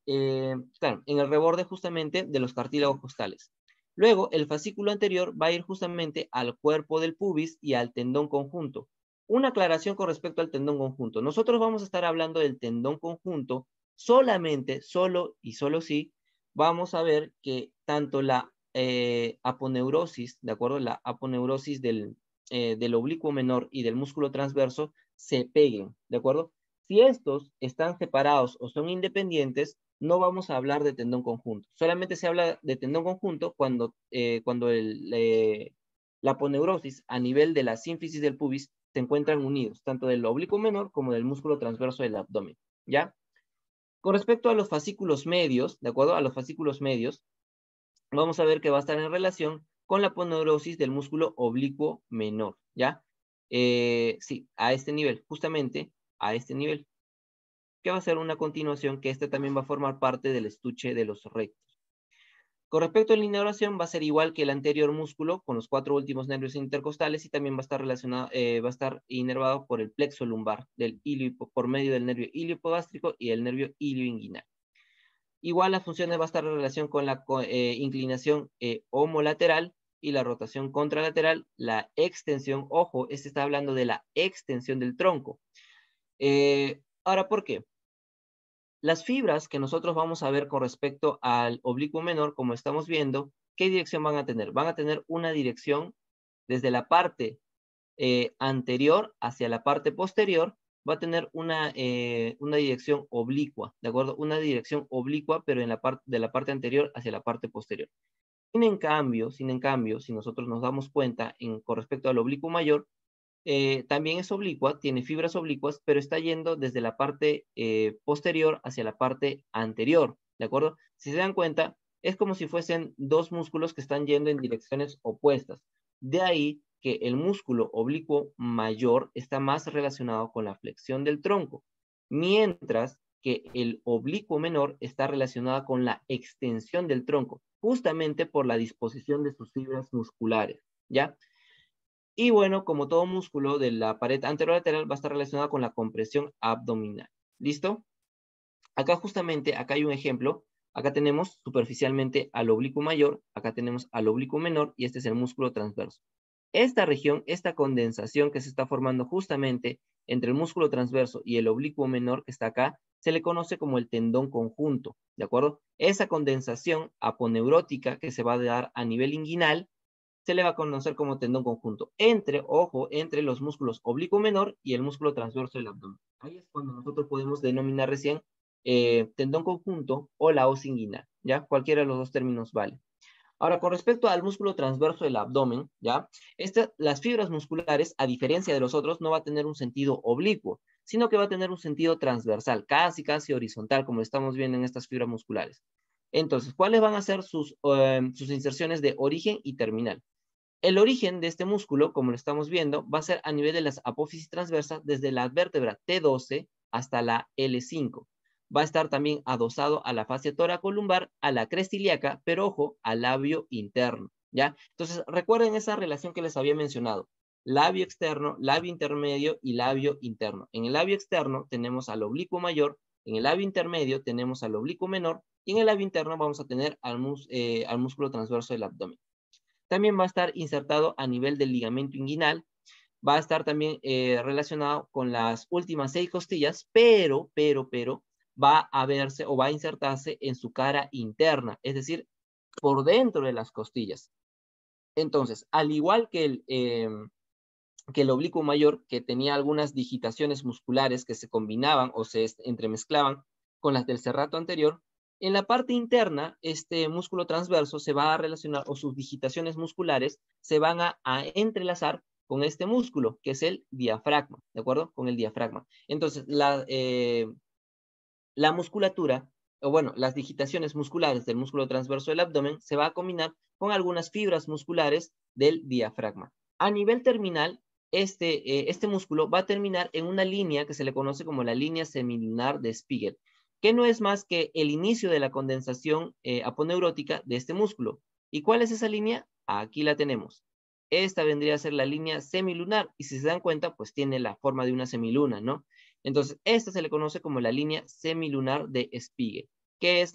claro, en el reborde justamente de los cartílagos costales. Luego, el fascículo anterior va a ir justamente al cuerpo del pubis y al tendón conjunto. Una aclaración con respecto al tendón conjunto. Nosotros vamos a estar hablando del tendón conjunto solamente, solo y solo si vamos a ver que tanto la aponeurosis, ¿de acuerdo? La aponeurosis del oblicuo menor y del músculo transverso se peguen, ¿de acuerdo? Si estos están separados o son independientes, no vamos a hablar de tendón conjunto. Solamente se habla de tendón conjunto cuando la aponeurosis a nivel de la sínfisis del pubis se encuentran unidos, tanto del oblicuo menor como del músculo transverso del abdomen, ¿ya? Con respecto a los fascículos medios, ¿de acuerdo? A los fascículos medios, vamos a ver que va a estar en relación con la aponeurosis del músculo oblicuo menor, ¿ya? Sí, a este nivel, justamente a este nivel, que va a ser una continuación que este también va a formar parte del estuche de los rectos. Con respecto a la inervación, va a ser igual que el anterior músculo, con los 4 últimos nervios intercostales, y también va a estar relacionado, va a estar inervado por el plexo lumbar, por medio del nervio iliohipogástrico y el nervio ilioinguinal. Igual las funciones va a estar en relación con la inclinación homolateral y la rotación contralateral, la extensión, ojo, este está hablando de la extensión del tronco. Ahora, ¿por qué? Las fibras que nosotros vamos a ver con respecto al oblicuo menor, como estamos viendo, ¿qué dirección van a tener? Van a tener una dirección desde la parte anterior hacia la parte posterior, va a tener una dirección oblicua, ¿de acuerdo? Una dirección oblicua, pero de la parte anterior hacia la parte posterior. Sin en cambio, si nosotros nos damos cuenta con respecto al oblicuo mayor, también es oblicua, tiene fibras oblicuas, pero está yendo desde la parte posterior hacia la parte anterior, ¿de acuerdo? Si se dan cuenta, es como si fuesen dos músculos que están yendo en direcciones opuestas. De ahí que el músculo oblicuo mayor está más relacionado con la flexión del tronco, mientras que el oblicuo menor está relacionado con la extensión del tronco, justamente por la disposición de sus fibras musculares, ¿ya? Y bueno, como todo músculo de la pared anterolateral va a estar relacionado con la compresión abdominal. ¿Listo? Acá justamente, acá hay un ejemplo. Acá tenemos superficialmente al oblicuo mayor, acá tenemos al oblicuo menor y este es el músculo transverso. Esta región, esta condensación que se está formando justamente entre el músculo transverso y el oblicuo menor que está acá, se le conoce como el tendón conjunto, ¿de acuerdo? Esa condensación aponeurótica que se va a dar a nivel inguinal se le va a conocer como tendón conjunto, entre los músculos oblicuo menor y el músculo transverso del abdomen. Ahí es cuando nosotros podemos denominar recién tendón conjunto o la os inguinal, ¿ya? Cualquiera de los dos términos vale. Ahora, con respecto al músculo transverso del abdomen, ¿ya? Las fibras musculares, a diferencia de los otros, no va a tener un sentido oblicuo, sino que va a tener un sentido transversal, casi horizontal, como estamos viendo en estas fibras musculares. Entonces, ¿cuáles van a ser sus inserciones de origen y terminal? El origen de este músculo, como lo estamos viendo, va a ser a nivel de las apófisis transversas desde la vértebra T12 hasta la L5. Va a estar también adosado a la fascia tóraco-lumbar, a la cresta ilíaca, pero ojo, al labio interno, ¿ya? Entonces, recuerden esa relación que les había mencionado. labio externo, labio intermedio y labio interno. En el labio externo tenemos al oblicuo mayor, en el labio intermedio tenemos al oblicuo menor y en el labio interno vamos a tener al músculo transverso del abdomen. También va a estar insertado a nivel del ligamento inguinal, va a estar también relacionado con las últimas 6 costillas, pero va a verse o va a insertarse en su cara interna, es decir, por dentro de las costillas. Entonces, al igual que el oblicuo mayor, que tenía algunas digitaciones musculares que se combinaban o se entremezclaban con las del serrato anterior, en la parte interna, este músculo transverso se va a relacionar, o sus digitaciones musculares se van a entrelazar con este músculo, que es el diafragma, ¿de acuerdo? Con el diafragma. Entonces, la musculatura, o bueno, las digitaciones musculares del músculo transverso del abdomen se va a combinar con algunas fibras musculares del diafragma. A nivel terminal, este músculo va a terminar en una línea que se le conoce como la línea semilunar de Spiegel, que no es más que el inicio de la condensación aponeurótica de este músculo. ¿Y cuál es esa línea? Aquí la tenemos. Esta vendría a ser la línea semilunar, y si se dan cuenta, pues tiene la forma de una semiluna, ¿no? Entonces, esta se le conoce como la línea semilunar de Spiegel, que es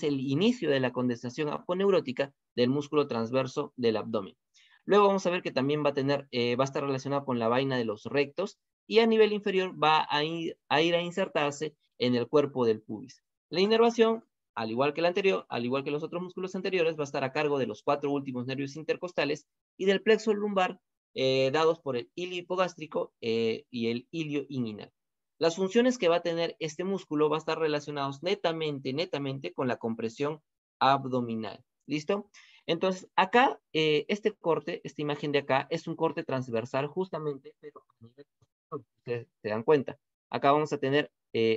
el inicio de la condensación aponeurótica del músculo transverso del abdomen. Luego vamos a ver que también va a estar relacionado con la vaina de los rectos, y a nivel inferior va a ir a insertarse en el cuerpo del pubis. La inervación, al igual que la anterior, al igual que los otros músculos anteriores, va a estar a cargo de los 4 últimos nervios intercostales y del plexo lumbar, dados por el ilio hipogástrico y el ilio inguinal. Las funciones que va a tener este músculo va a estar relacionados netamente con la compresión abdominal. ¿Listo? Entonces, acá, este corte, esta imagen de acá, es un corte transversal justamente, pero a nivel, ustedes se dan cuenta. Acá vamos a tener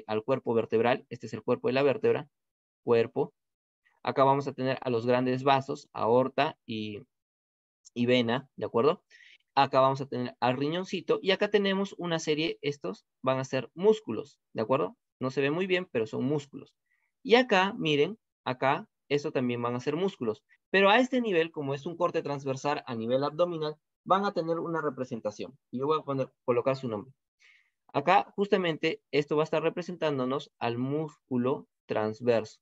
al cuerpo vertebral, este es el cuerpo de la vértebra, cuerpo. Acá vamos a tener a los grandes vasos, aorta y vena, ¿de acuerdo? Acá vamos a tener al riñoncito y acá tenemos una serie, estos van a ser músculos, ¿de acuerdo? No se ve muy bien, pero son músculos. Y acá, miren, acá, esto también van a ser músculos. Pero a este nivel, como es un corte transversal a nivel abdominal, van a tener una representación. Y yo voy a colocar su nombre. Acá, justamente, esto va a estar representándonos al músculo transverso.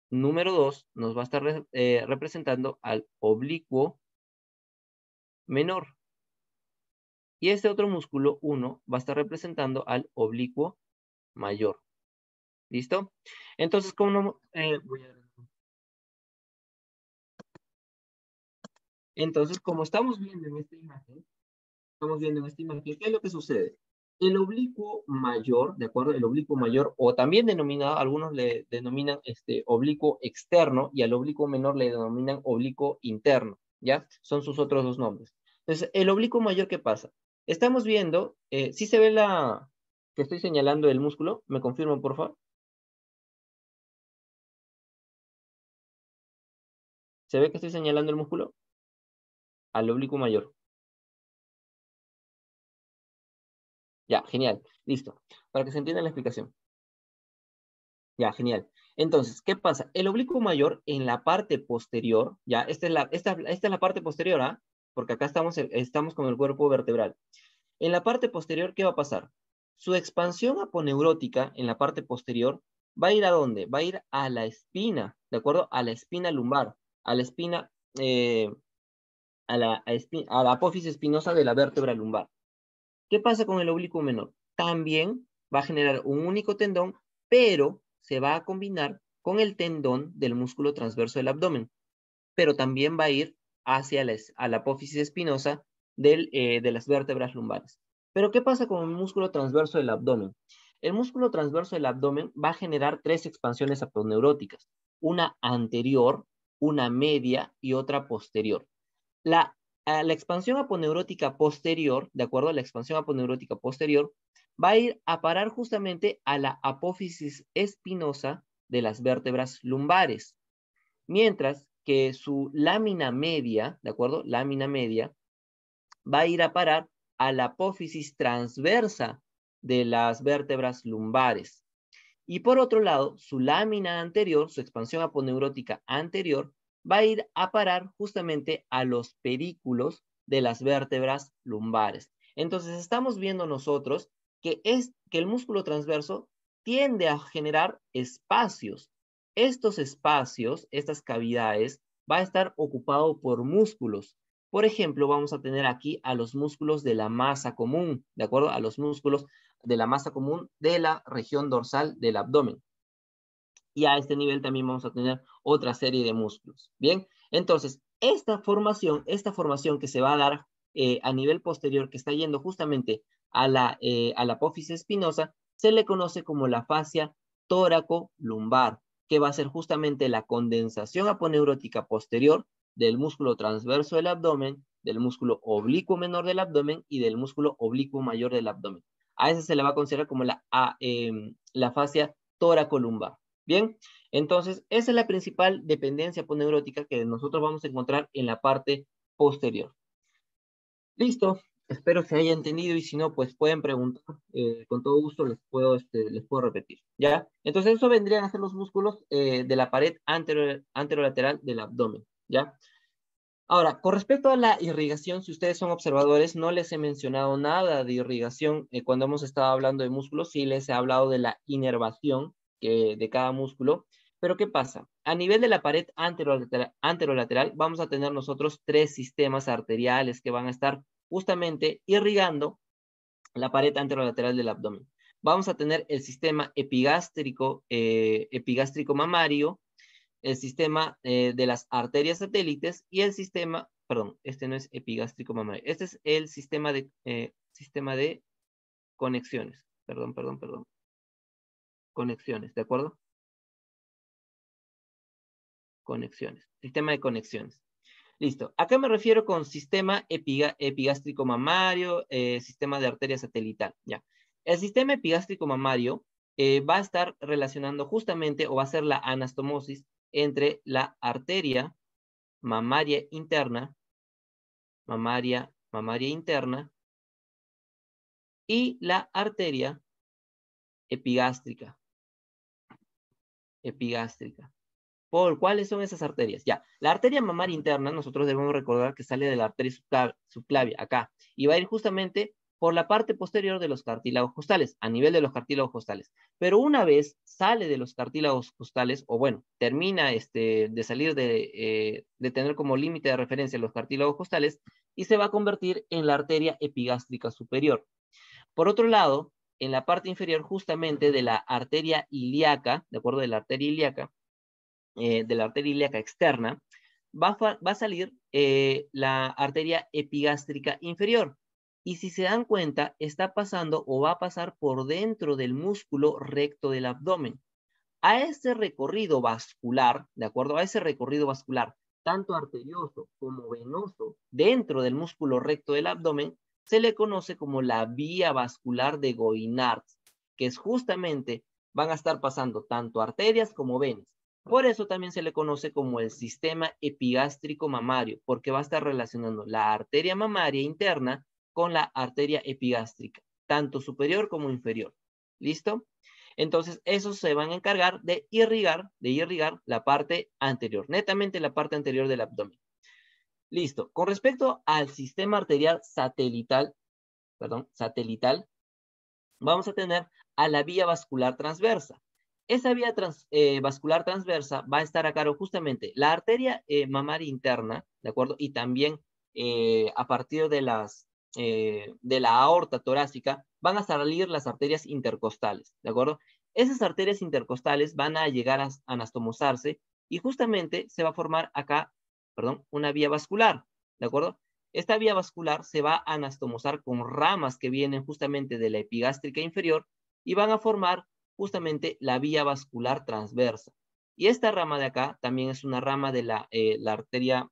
Número 2 nos va a estar representando al oblicuo menor. Y este otro músculo, 1, va a estar representando al oblicuo mayor. ¿Listo? Entonces, como estamos viendo en esta imagen, ¿qué es lo que sucede? El oblicuo mayor, ¿de acuerdo? El oblicuo mayor, o también denominado, algunos le denominan oblicuo externo, y al oblicuo menor le denominan oblicuo interno, ¿ya? Son sus otros dos nombres. Entonces, el oblicuo mayor, ¿qué pasa? Estamos viendo, ¿sí se ve que estoy señalando el músculo? ¿Me confirman, por favor? ¿Se ve que estoy señalando el músculo? Al oblicuo mayor. Ya, genial. Listo. Para que se entienda la explicación. Ya, genial. Entonces, ¿qué pasa? El oblicuo mayor en la parte posterior, ya, esta es la parte posterior, ¿ah? Porque acá estamos con el cuerpo vertebral. En la parte posterior, ¿qué va a pasar? Su expansión aponeurótica en la parte posterior va a ir ¿a dónde? Va a ir a la espina, ¿de acuerdo? A la espina lumbar, a la espina, a la apófisis espinosa de la vértebra lumbar. ¿Qué pasa con el oblicuo menor? También va a generar un único tendón, pero se va a combinar con el tendón del músculo transverso del abdomen, pero también va a ir hacia a la apófisis espinosa de las vértebras lumbares. Pero ¿qué pasa con el músculo transverso del abdomen? El músculo transverso del abdomen va a generar 3 expansiones aponeuróticas, una anterior, una media y otra posterior. La expansión aponeurótica posterior, de acuerdo a la expansión aponeurótica posterior, va a ir a parar justamente a la apófisis espinosa de las vértebras lumbares, mientras que su lámina media, ¿de acuerdo? Lámina media va a ir a parar a la apófisis transversa de las vértebras lumbares. Y por otro lado, su lámina anterior, su expansión aponeurótica anterior, va a ir a parar justamente a los pedículos de las vértebras lumbares. Entonces estamos viendo nosotros que el músculo transverso tiende a generar espacios. Estos espacios, estas cavidades, va a estar ocupado por músculos. Por ejemplo, vamos a tener aquí a los músculos de la masa común, ¿de acuerdo? A los músculos de la masa común de la región dorsal del abdomen. Y a este nivel también vamos a tener otra serie de músculos. Bien, entonces, esta formación que se va a dar a nivel posterior, que está yendo justamente a la apófisis espinosa, se le conoce como la fascia tóraco-lumbar, que va a ser justamente la condensación aponeurótica posterior del músculo transverso del abdomen, del músculo oblicuo menor del abdomen y del músculo oblicuo mayor del abdomen. A ese se le va a considerar como la fascia tóraco-lumbar. Bien, entonces esa es la principal dependencia aponeurótica que nosotros vamos a encontrar en la parte posterior. Listo, espero que haya entendido y si no, pues pueden preguntar, con todo gusto les puedo repetir, ¿ya? Entonces eso vendrían a ser los músculos de la pared anterolateral del abdomen, ¿ya? Ahora, con respecto a la irrigación, si ustedes son observadores, no les he mencionado nada de irrigación cuando hemos estado hablando de músculos, sí les he hablado de la inervación de cada músculo, pero ¿qué pasa? A nivel de la pared anterolateral vamos a tener nosotros 3 sistemas arteriales que van a estar justamente irrigando la pared anterolateral del abdomen. Vamos a tener el sistema epigástrico mamario, el sistema de las arterias satélites y el sistema, perdón, este no es epigástrico mamario, este es el sistema de conexiones, perdón, conexiones, ¿de acuerdo? Conexiones, sistema de conexiones. Listo, ¿a qué me refiero con sistema epigástrico mamario, sistema de arteria satelital? Ya, el sistema epigástrico mamario va a estar relacionando justamente, o va a ser la anastomosis entre la arteria mamaria interna, mamaria interna, y la arteria epigástrica. ¿Cuáles son esas arterias? Ya, la arteria mamaria interna, nosotros debemos recordar que sale de la arteria subclavia, acá, y va a ir justamente por la parte posterior de los cartílagos costales, a nivel de los cartílagos costales. Pero una vez sale de los cartílagos costales, o bueno, termina de salir de tener como límite de referencia los cartílagos costales, y se va a convertir en la arteria epigástrica superior. Por otro lado, en la parte inferior justamente de la arteria ilíaca, ¿de acuerdo? De la arteria ilíaca externa, va a salir la arteria epigástrica inferior. Y si se dan cuenta, está pasando o va a pasar por dentro del músculo recto del abdomen. A ese recorrido vascular, ¿de acuerdo? A ese recorrido vascular, tanto arterioso como venoso, dentro del músculo recto del abdomen, se le conoce como la vía vascular de Goynard, que es justamente, van a estar pasando tanto arterias como venas. Por eso también se le conoce como el sistema epigástrico mamario, porque va a estar relacionando la arteria mamaria interna con la arteria epigástrica, tanto superior como inferior. ¿Listo? Entonces, esos se van a encargar de irrigar la parte anterior, netamente la parte anterior del abdomen. Listo. Con respecto al sistema arterial satelital, vamos a tener a la vía vascular transversa. Esa vía vascular transversa va a estar a cargo justamente la arteria mamaria interna, ¿de acuerdo? Y también a partir de la aorta torácica van a salir las arterias intercostales, ¿de acuerdo? Esas arterias intercostales van a llegar a anastomosarse y justamente se va a formar acá, una vía vascular, ¿de acuerdo? Esta vía vascular se va a anastomosar con ramas que vienen justamente de la epigástrica inferior y van a formar justamente la vía vascular transversa. Y esta rama de acá también es una rama de la arteria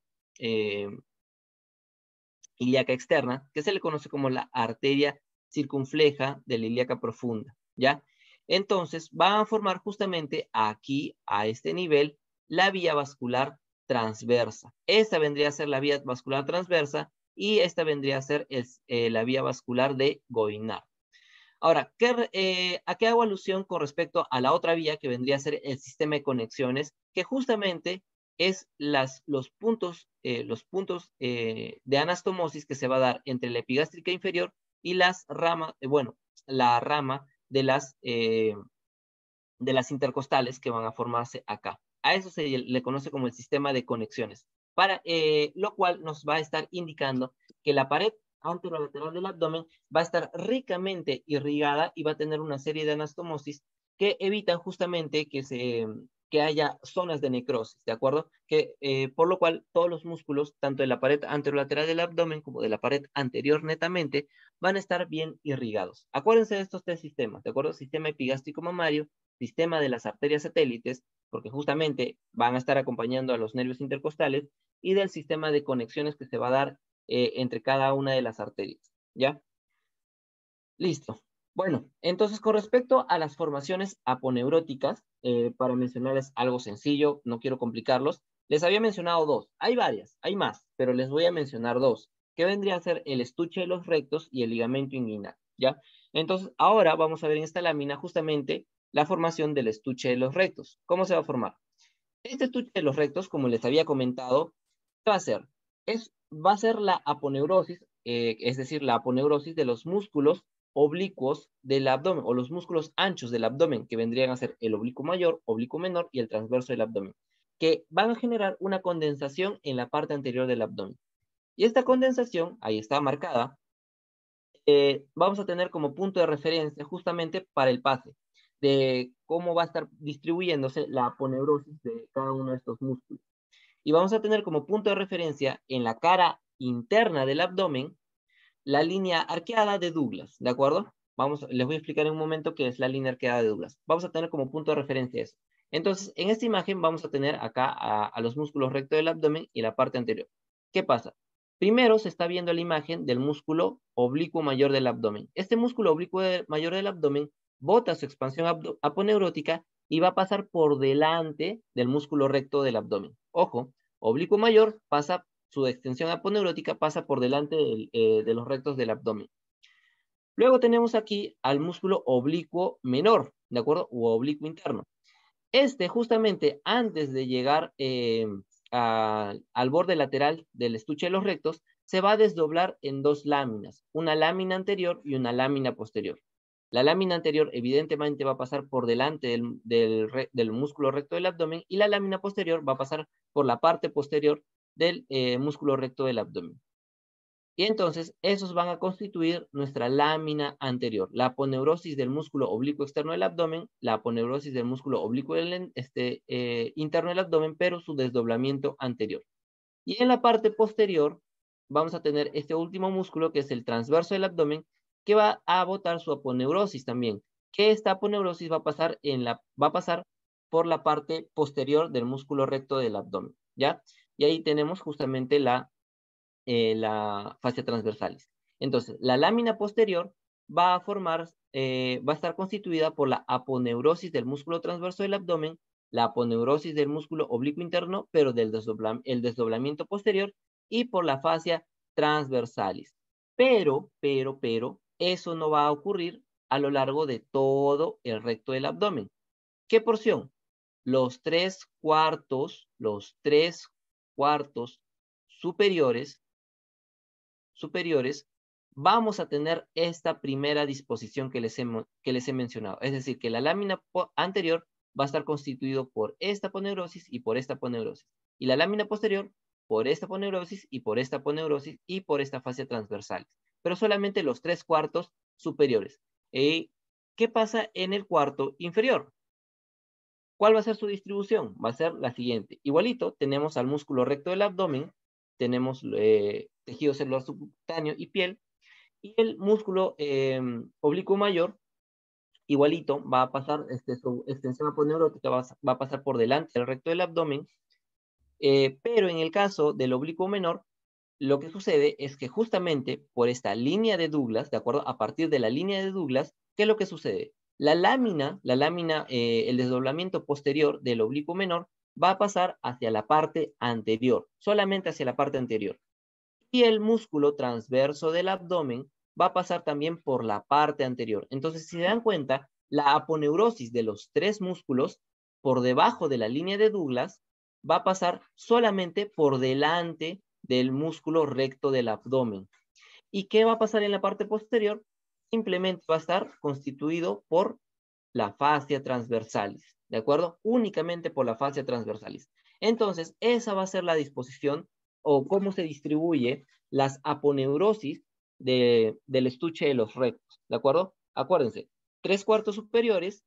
ilíaca externa, que se le conoce como la arteria circunfleja de la ilíaca profunda, ¿ya? Entonces, van a formar justamente aquí, a este nivel, la vía vascular transversa. Esta vendría a ser la vía vascular transversa y esta vendría a ser la vía vascular de Goynard. Ahora, ¿a qué hago alusión con respecto a la otra vía que vendría a ser el sistema de conexiones? Que justamente es los puntos de anastomosis que se va a dar entre la epigástrica inferior y las ramas, la rama de las intercostales que van a formarse acá. A eso se le conoce como el sistema de conexiones, lo cual nos va a estar indicando que la pared anterolateral del abdomen va a estar ricamente irrigada y va a tener una serie de anastomosis que evitan justamente que haya zonas de necrosis, ¿de acuerdo? Por lo cual todos los músculos, tanto de la pared anterolateral del abdomen como de la pared anterior netamente, van a estar bien irrigados. Acuérdense de estos tres sistemas, ¿de acuerdo? Sistema epigástrico mamario, sistema de las arterias satélites, porque justamente van a estar acompañando a los nervios intercostales, y del sistema de conexiones que se va a dar entre cada una de las arterias, ¿ya? Listo. Bueno, entonces con respecto a las formaciones aponeuróticas, para mencionarles algo sencillo, no quiero complicarlos, les había mencionado dos. Hay varias, hay más, pero les voy a mencionar dos, que vendría a ser el estuche de los rectos y el ligamento inguinal, ¿ya? Entonces, ahora vamos a ver en esta lámina justamente la formación del estuche de los rectos. ¿Cómo se va a formar? Este estuche de los rectos, como les había comentado, ¿qué va a hacer? Va a ser la aponeurosis, es decir, la aponeurosis de los músculos oblicuos del abdomen, o los músculos anchos del abdomen, que vendrían a ser el oblicuo mayor, oblicuo menor y el transverso del abdomen, que van a generar una condensación en la parte anterior del abdomen. Y esta condensación, ahí está marcada, vamos a tener como punto de referencia justamente para el pase de cómo va a estar distribuyéndose la aponeurosis de cada uno de estos músculos. Y vamos a tener como punto de referencia en la cara interna del abdomen la línea arqueada de Douglas, ¿de acuerdo? Les voy a explicar en un momento qué es la línea arqueada de Douglas. Vamos a tener como punto de referencia eso. Entonces, en esta imagen vamos a tener acá a los músculos rectos del abdomen y la parte anterior. ¿Qué pasa? Primero se está viendo la imagen del músculo oblicuo mayor del abdomen. Este músculo oblicuo mayor del abdomen bota su expansión aponeurótica y va a pasar por delante del músculo recto del abdomen. Ojo, oblicuo mayor pasa, su extensión aponeurótica pasa por delante de los rectos del abdomen. Luego tenemos aquí al músculo oblicuo menor, ¿de acuerdo? O oblicuo interno. Justamente antes de llegar al borde lateral del estuche de los rectos, se va a desdoblar en dos láminas, una lámina anterior y una lámina posterior. La lámina anterior evidentemente va a pasar por delante del músculo recto del abdomen, y la lámina posterior va a pasar por la parte posterior del músculo recto del abdomen. Y entonces esos van a constituir nuestra lámina anterior, la aponeurosis del músculo oblicuo externo del abdomen, la aponeurosis del músculo oblicuo interno del abdomen, pero su desdoblamiento anterior. Y en la parte posterior vamos a tener este último músculo, que es el transverso del abdomen, que va a botar su aponeurosis también, que esta aponeurosis va a pasar por la parte posterior del músculo recto del abdomen, ¿ya? Y ahí tenemos justamente la fascia transversalis. Entonces, la lámina posterior va a estar constituida por la aponeurosis del músculo transverso del abdomen, la aponeurosis del músculo oblicuo interno, pero el desdoblamiento posterior, y por la fascia transversalis. Pero, eso no va a ocurrir a lo largo de todo el recto del abdomen. ¿Qué porción? Los tres cuartos superiores, vamos a tener esta primera disposición que les he mencionado. Es decir, que la lámina anterior va a estar constituido por esta aponeurosis y por esta aponeurosis. Y la lámina posterior por esta aponeurosis y por esta aponeurosis y por esta fascia transversal. Pero solamente los tres cuartos superiores. ¿Qué pasa en el cuarto inferior? ¿Cuál va a ser su distribución? Va a ser la siguiente. Igualito, tenemos al músculo recto del abdomen, tenemos tejido celular subcutáneo y piel, y el músculo oblicuo mayor, igualito, va a pasar, su extensión aponeurótica va a pasar por delante del recto del abdomen, pero en el caso del oblicuo menor, lo que sucede es que justamente por esta línea de Douglas, ¿de acuerdo? A partir de la línea de Douglas, ¿qué es lo que sucede? La lámina, el desdoblamiento posterior del oblicuo menor va a pasar hacia la parte anterior, solamente hacia la parte anterior. Y el músculo transverso del abdomen va a pasar también por la parte anterior. Entonces, si se dan cuenta, la aponeurosis de los tres músculos por debajo de la línea de Douglas va a pasar solamente por delante del músculo recto del abdomen. ¿Y qué va a pasar en la parte posterior? Simplemente va a estar constituido por la fascia transversalis, ¿de acuerdo? Únicamente por la fascia transversalis. Entonces, esa va a ser la disposición o cómo se distribuye las aponeurosis del estuche de los rectos, ¿de acuerdo? Acuérdense, 3/4 superiores,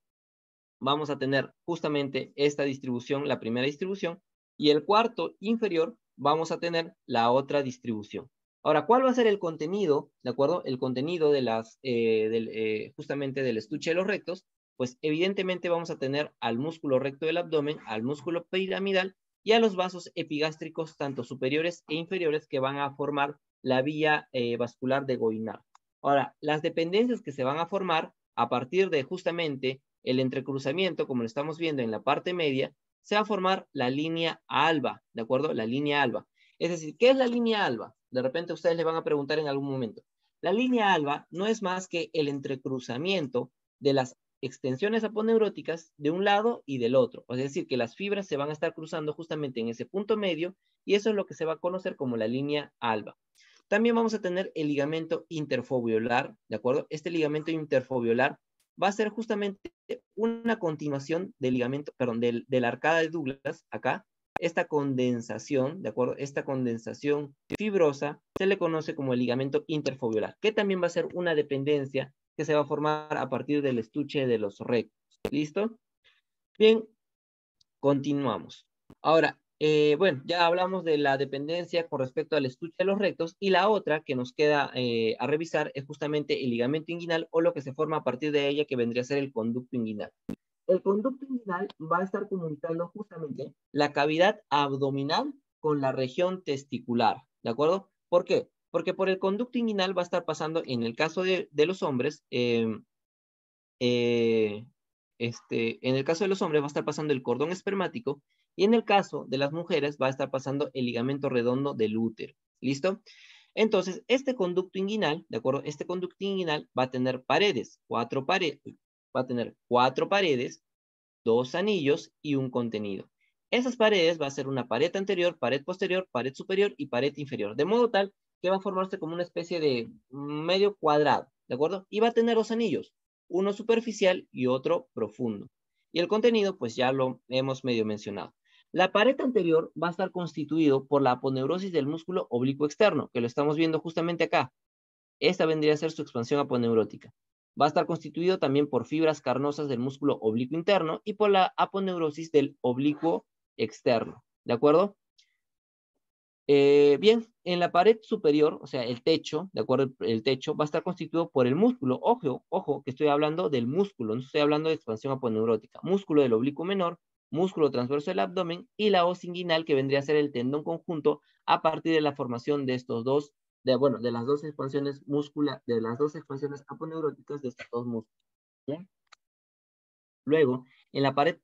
vamos a tener justamente esta distribución, la primera distribución, y el cuarto inferior vamos a tener la otra distribución. Ahora, ¿cuál va a ser el contenido, de acuerdo? El contenido de justamente del estuche de los rectos, pues evidentemente vamos a tener al músculo recto del abdomen, al músculo piramidal y a los vasos epigástricos, tanto superiores e inferiores, que van a formar la vía vascular de Goynard. Ahora, las dependencias que se van a formar a partir de justamente el entrecruzamiento, como lo estamos viendo en la parte media, se va a formar la línea alba, ¿de acuerdo? La línea alba. Es decir, ¿qué es la línea alba? De repente ustedes le van a preguntar en algún momento. La línea alba no es más que el entrecruzamiento de las extensiones aponeuróticas de un lado y del otro. Es decir, que las fibras se van a estar cruzando justamente en ese punto medio y eso es lo que se va a conocer como la línea alba. También vamos a tener el ligamento interfobiolar, ¿de acuerdo? Este ligamento interfobiolar va a ser justamente una continuación del ligamento, perdón, de la arcada de Douglas, acá. Esta condensación, ¿de acuerdo? Esta condensación fibrosa se le conoce como el ligamento interfobiolar, que también va a ser una dependencia que se va a formar a partir del estuche de los rectos. ¿Listo? Bien, continuamos. Ahora, bueno, ya hablamos de la dependencia con respecto al estuche de los rectos y la otra que nos queda a revisar es justamente el ligamento inguinal o lo que se forma a partir de ella, que vendría a ser el conducto inguinal. El conducto inguinal va a estar comunicando justamente la cavidad abdominal con la región testicular, ¿de acuerdo? ¿Por qué? Porque por el conducto inguinal va a estar pasando, en el caso de los hombres, en el caso de los hombres va a estar pasando el cordón espermático y en el caso de las mujeres va a estar pasando el ligamento redondo del útero. ¿Listo? Entonces, este conducto inguinal, ¿de acuerdo? Este conducto inguinal va a tener paredes, va a tener 4 paredes, 2 anillos y un contenido. Esas paredes va a ser una pared anterior, pared posterior, pared superior y pared inferior, de modo tal que va a formarse como una especie de medio cuadrado, ¿de acuerdo? Y va a tener 2 anillos, uno superficial y otro profundo. Y el contenido, pues ya lo hemos medio mencionado. La pared anterior va a estar constituido por la aponeurosis del músculo oblicuo externo, que lo estamos viendo justamente acá. Esta vendría a ser su expansión aponeurótica. Va a estar constituido también por fibras carnosas del músculo oblicuo interno y por la aponeurosis del oblicuo externo. ¿De acuerdo? Bien, en la pared superior, o sea, el techo, ¿de acuerdo? El techo va a estar constituido por el músculo. Ojo, ojo, que estoy hablando del músculo, no estoy hablando de expansión aponeurótica. Músculo del oblicuo menor, músculo transverso del abdomen y la os inguinal, que vendría a ser el tendón conjunto a partir de la formación de estos dos, de las dos expansiones de las dos expansiones aponeuróticas de estos dos músculos. ¿Bien? Luego, en la pared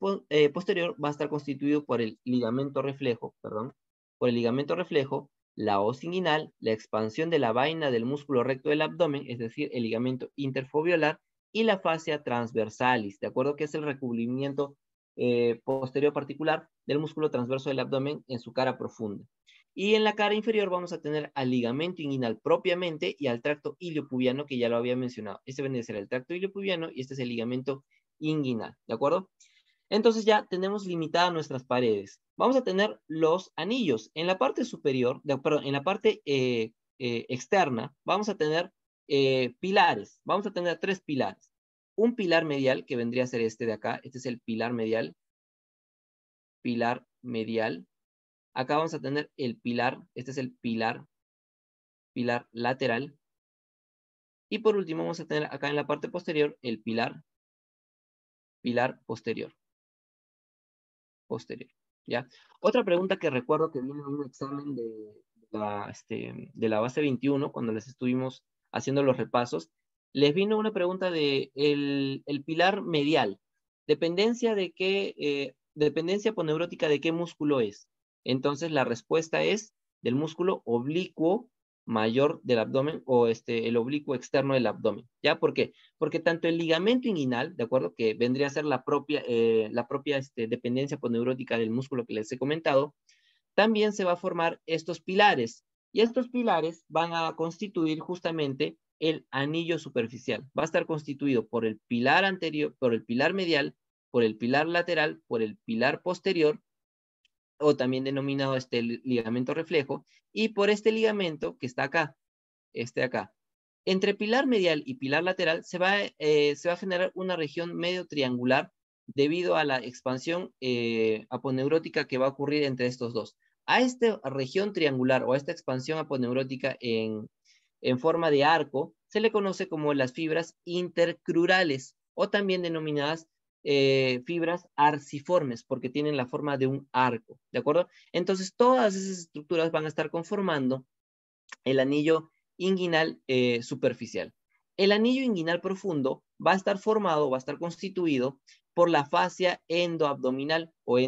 posterior va a estar constituido por el ligamento reflejo, perdón, por el ligamento reflejo, la os inguinal, la expansión de la vaina del músculo recto del abdomen, es decir, el ligamento interfobiolar, y la fascia transversalis, ¿de acuerdo? Que es el recubrimiento posterior particular del músculo transverso del abdomen en su cara profunda. Y en la cara inferior vamos a tener al ligamento inguinal propiamente y al tracto iliopubiano, que ya lo había mencionado. Este vendría a ser el tracto iliopubiano y este es el ligamento inguinal, ¿de acuerdo? Entonces ya tenemos limitadas nuestras paredes. Vamos a tener los anillos. En la parte superior, perdón, en la parte externa, vamos a tener pilares. Vamos a tener 3 pilares. Un pilar medial, que vendría a ser este de acá. Este es el pilar medial. Pilar medial. Acá vamos a tener el pilar. Este es el pilar lateral. Y por último vamos a tener acá en la parte posterior el pilar posterior. ¿Ya? Otra pregunta que recuerdo que vino en un examen de la base 21, cuando les estuvimos haciendo los repasos, les vino una pregunta de el pilar medial. Dependencia aponeurótica de qué músculo es. Entonces la respuesta es del músculo oblicuo mayor del abdomen o el oblicuo externo del abdomen. ¿Ya? ¿Por qué? Porque tanto el ligamento inguinal, ¿de acuerdo? Que vendría a ser la propia dependencia aponeurótica del músculo que les he comentado, también se va a formar estos pilares. Y estos pilares van a constituir justamente el anillo superficial. Va a estar constituido por el pilar anterior, por el pilar medial, por el pilar lateral, por el pilar posterior, o también denominado ligamento reflejo, y por este ligamento que está acá, acá. Entre pilar medial y pilar lateral se va a generar una región medio triangular debido a la expansión aponeurótica que va a ocurrir entre estos dos. A esta región triangular o a esta expansión aponeurótica en forma de arco se le conoce como las fibras intercrurales o también denominadas fibras arciformes porque tienen la forma de un arco, ¿de acuerdo? Entonces todas esas estructuras van a estar conformando el anillo inguinal superficial. El anillo inguinal profundo va a estar formado, va a estar constituido por la fascia endoabdominal o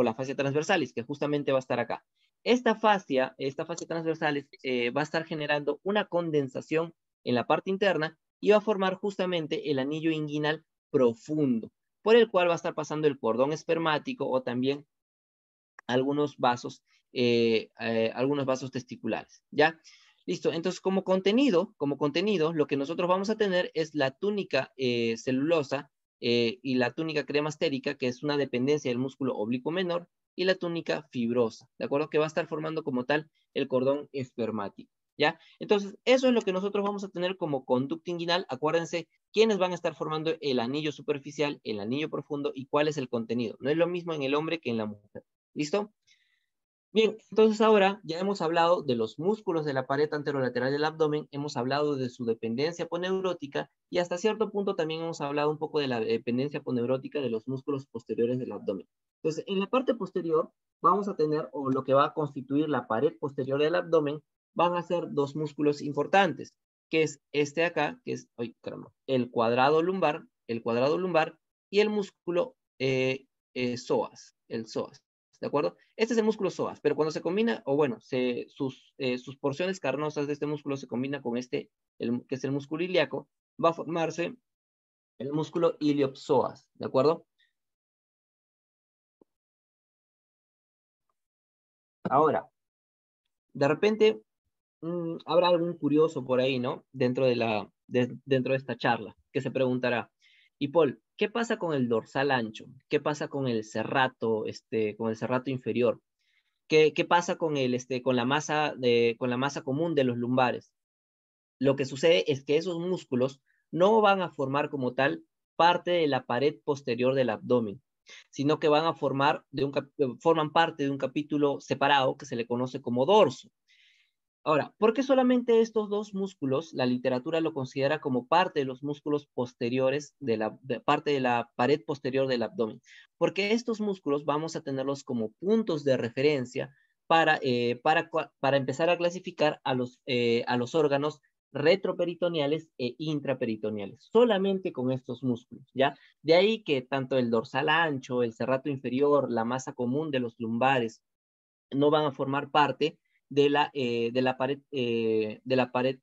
la fascia transversalis, que justamente va a estar acá. Esta fascia transversalis va a estar generando una condensación en la parte interna y va a formar justamente el anillo inguinal profundo, por el cual va a estar pasando el cordón espermático o también algunos vasos testiculares, ¿ya? Listo, entonces como contenido, lo que nosotros vamos a tener es la túnica celulosa y la túnica cremastérica, que es una dependencia del músculo oblicuo menor, y la túnica fibrosa, ¿de acuerdo? Que va a estar formando como tal el cordón espermático, ¿ya? Entonces, eso es lo que nosotros vamos a tener como conducto inguinal. Acuérdense quiénes van a estar formando el anillo superficial, el anillo profundo y cuál es el contenido. No es lo mismo en el hombre que en la mujer. ¿Listo? Bien, entonces ahora ya hemos hablado de los músculos de la pared anterolateral del abdomen, hemos hablado de su dependencia aponeurótica y hasta cierto punto también hemos hablado un poco de la dependencia aponeurótica de los músculos posteriores del abdomen. Entonces, en la parte posterior vamos a tener, o lo que va a constituir la pared posterior del abdomen, van a ser dos músculos importantes, que es este acá, que es, ay, caramba, el cuadrado lumbar y el músculo psoas, el psoas. ¿De acuerdo? Este es el músculo psoas, pero cuando se combina, o bueno, sus porciones carnosas de este músculo se combina con que es el músculo ilíaco, va a formarse el músculo iliopsoas, ¿de acuerdo? Ahora, de repente, habrá algún curioso por ahí, ¿no? Dentro de esta charla, que se preguntará, y Paul, ¿qué pasa con el dorsal ancho? ¿Qué pasa con el serrato, con el serrato inferior? ¿Qué pasa con la masa común de los lumbares? Lo que sucede es que esos músculos no van a formar como tal parte de la pared posterior del abdomen, sino que van a forman parte de un capítulo separado que se le conoce como dorso. Ahora, ¿por qué solamente estos dos músculos la literatura lo considera como parte de los músculos posteriores parte de la pared posterior del abdomen? Porque estos músculos vamos a tenerlos como puntos de referencia para empezar a clasificar a los órganos retroperitoneales e intraperitoneales, solamente con estos músculos, ¿ya? De ahí que tanto el dorsal ancho, el serrato inferior, la masa común de los lumbares, no van a formar parte de la pared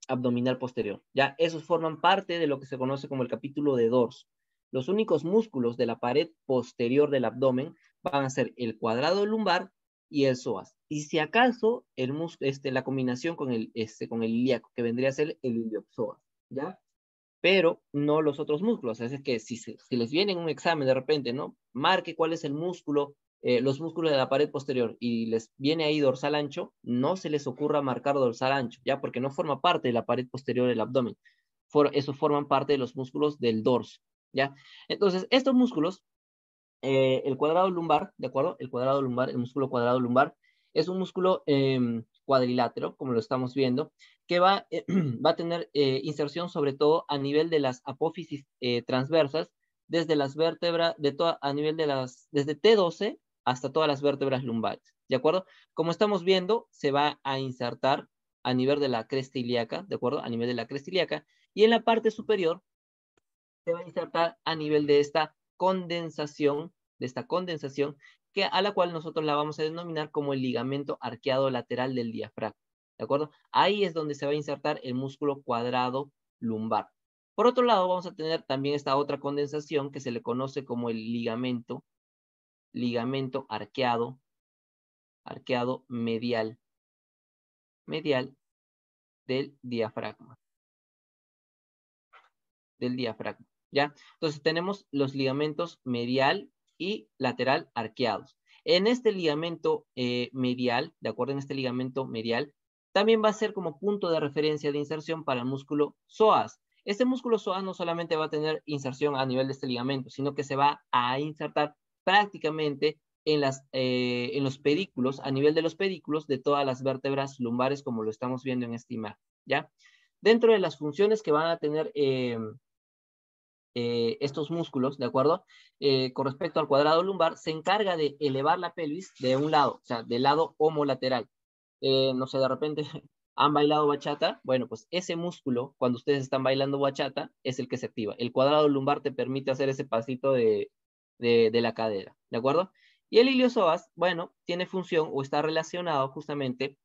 abdominal posterior. Ya, esos forman parte de lo que se conoce como el capítulo de dorso. Los únicos músculos de la pared posterior del abdomen van a ser el cuadrado lumbar y el psoas. Y si acaso, la combinación con el ilíaco, que vendría a ser el iliopsoas, ¿ya? Pero no los otros músculos. Es que si les viene en un examen de repente, ¿no? Marque cuál es el músculo, los músculos de la pared posterior y les viene ahí dorsal ancho, no se les ocurra marcar dorsal ancho, ¿ya? Porque no forma parte de la pared posterior del abdomen. Esos forman parte de los músculos del dorso, ¿ya? Entonces, estos músculos, el cuadrado lumbar, ¿de acuerdo? El cuadrado lumbar, el músculo cuadrado lumbar, es un músculo cuadrilátero, como lo estamos viendo, que va a tener inserción sobre todo a nivel de las apófisis transversas, desde las vértebras, desde T12 hasta todas las vértebras lumbares, ¿de acuerdo? Como estamos viendo, se va a insertar a nivel de la cresta ilíaca, ¿de acuerdo? A nivel de la cresta ilíaca, y en la parte superior se va a insertar a nivel de esta condensación, a la cual nosotros la vamos a denominar como el ligamento arqueado lateral del diafragma. ¿de acuerdo? Ahí es donde se va a insertar el músculo cuadrado lumbar. Por otro lado, vamos a tener también esta otra condensación que se le conoce como el ligamento arqueado medial del diafragma. ¿Ya? Entonces tenemos los ligamentos medial y lateral arqueados. En este ligamento medial, de acuerdo, en este ligamento medial, también va a ser como punto de referencia de inserción para el músculo psoas. Este músculo psoas no solamente va a tener inserción a nivel de este ligamento, sino que se va a insertar prácticamente en los pedículos, a nivel de los pedículos de todas las vértebras lumbares, como lo estamos viendo en esta imagen, ¿ya? Dentro de las funciones que van a tener estos músculos, ¿de acuerdo? Con respecto al cuadrado lumbar, se encarga de elevar la pelvis de un lado, o sea, del lado homolateral. No sé, de repente han bailado bachata, bueno, pues ese músculo, cuando ustedes están bailando bachata, es el que se activa. El cuadrado lumbar te permite hacer ese pasito de la cadera, ¿de acuerdo? Y el iliosoas, bueno, tiene función o está relacionado justamente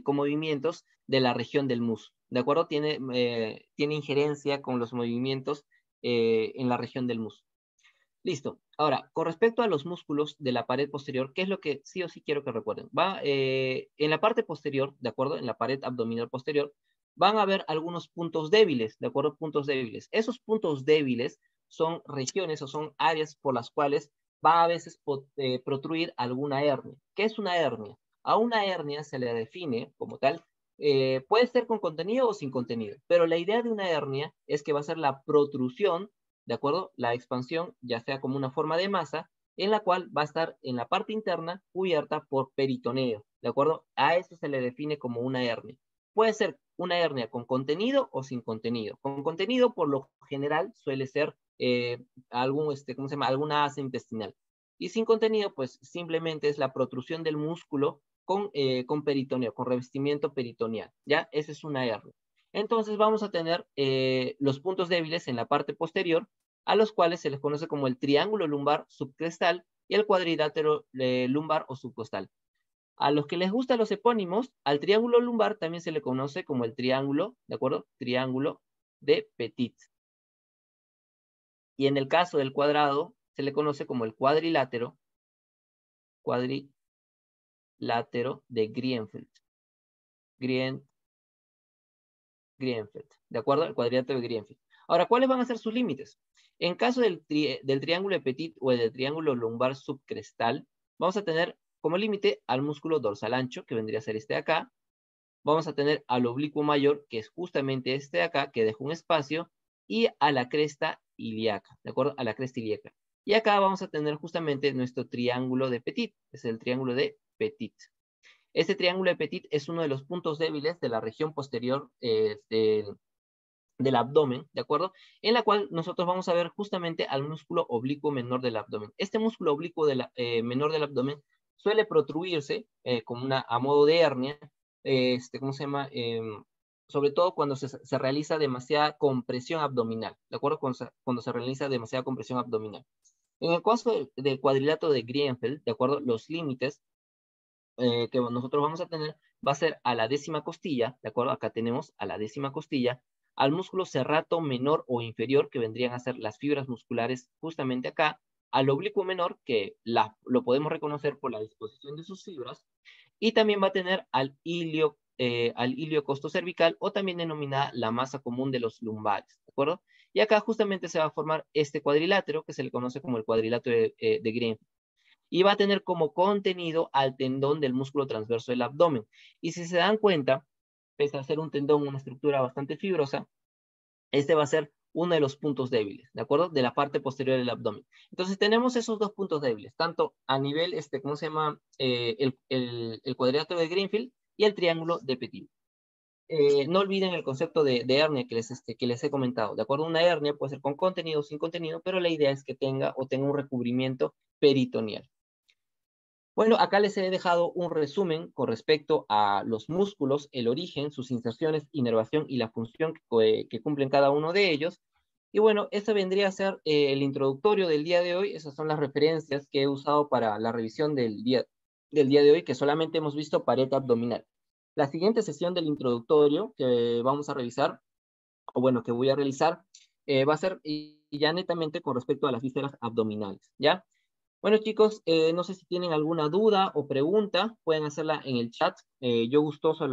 con movimientos de la región del muslo, ¿de acuerdo? Tiene injerencia con los movimientos en la región del muslo. Listo. Ahora, con respecto a los músculos de la pared posterior, ¿qué es lo que sí o sí quiero que recuerden? En la parte posterior, ¿de acuerdo? En la pared abdominal posterior, van a haber algunos puntos débiles, ¿de acuerdo? Puntos débiles. Esos puntos débiles son regiones o son áreas por las cuales va a veces protruir alguna hernia. ¿Qué es una hernia? A una hernia se le define como tal, puede ser con contenido o sin contenido, pero la idea de una hernia es que va a ser la protrusión, ¿de acuerdo? La expansión, ya sea como una forma de masa, en la cual va a estar en la parte interna cubierta por peritoneo, ¿de acuerdo? A eso se le define como una hernia. Puede ser una hernia con contenido o sin contenido. Con contenido, por lo general, suele ser ¿cómo se llama? Alguna asa intestinal. Y sin contenido, pues simplemente es la protrusión del músculo con peritoneo, con revestimiento peritoneal, ¿ya? Esa es una hernia. Entonces vamos a tener los puntos débiles en la parte posterior, a los cuales se les conoce como el triángulo lumbar subcrestal y el cuadrilátero lumbar o subcostal. A los que les gustan los epónimos, al triángulo lumbar también se le conoce como el triángulo, ¿de acuerdo? Triángulo de Petit. Y en el caso del cuadrado, se le conoce como el cuadrilátero de Grienfeld. Grienfeld, ¿de acuerdo? El cuadrilátero de Grienfeld. Ahora, ¿cuáles van a ser sus límites? En caso del triángulo de Petit o del triángulo lumbar subcrestal, vamos a tener como límite al músculo dorsal ancho, que vendría a ser este de acá. Vamos a tener al oblicuo mayor, que es justamente este de acá, que deja un espacio, y a la cresta ilíaca, ¿de acuerdo? A la cresta ilíaca. Y acá vamos a tener justamente nuestro triángulo de Petit, es el triángulo de Petit. Este triángulo de Petit es uno de los puntos débiles de la región posterior del abdomen, ¿de acuerdo? En la cual nosotros vamos a ver justamente al músculo oblicuo menor del abdomen. Este músculo oblicuo menor del abdomen suele protruirse a modo de hernia, ¿cómo se llama? Sobre todo cuando se realiza demasiada compresión abdominal, ¿de acuerdo? Cuando se realiza demasiada compresión abdominal. En el caso del cuadrilátero de Grienfeld, ¿de acuerdo? Los límites que nosotros vamos a tener va a ser a la décima costilla, ¿de acuerdo? Acá tenemos a la décima costilla, al músculo serrato menor o inferior, que vendrían a ser las fibras musculares justamente acá, al oblicuo menor, que lo podemos reconocer por la disposición de sus fibras, y también va a tener al ilio costocervical, o también denominada la masa común de los lumbares, ¿de acuerdo? Y acá justamente se va a formar este cuadrilátero, que se le conoce como el cuadrilátero de Grienfeld, y va a tener como contenido al tendón del músculo transverso del abdomen. Y si se dan cuenta, pese a ser un tendón, una estructura bastante fibrosa, este va a ser uno de los puntos débiles, ¿de acuerdo? De la parte posterior del abdomen. Entonces tenemos esos dos puntos débiles, tanto a nivel, ¿cómo se llama? El cuadrilátero de Greenfield y el triángulo de Petit. No olviden el concepto de hernia que les he comentado. De acuerdo, una hernia puede ser con contenido o sin contenido, pero la idea es que tenga un recubrimiento peritoneal. Bueno, acá les he dejado un resumen con respecto a los músculos, el origen, sus inserciones, inervación y la función que cumplen cada uno de ellos. Y bueno, ese vendría a ser el introductorio del día de hoy. Esas son las referencias que he usado para la revisión del día de hoy, que solamente hemos visto pared abdominal. La siguiente sesión del introductorio que vamos a revisar, o bueno, que voy a realizar, va a ser ya netamente con respecto a las vísceras abdominales, ¿ya? Bueno, chicos, no sé si tienen alguna duda o pregunta, pueden hacerla en el chat. Yo gustoso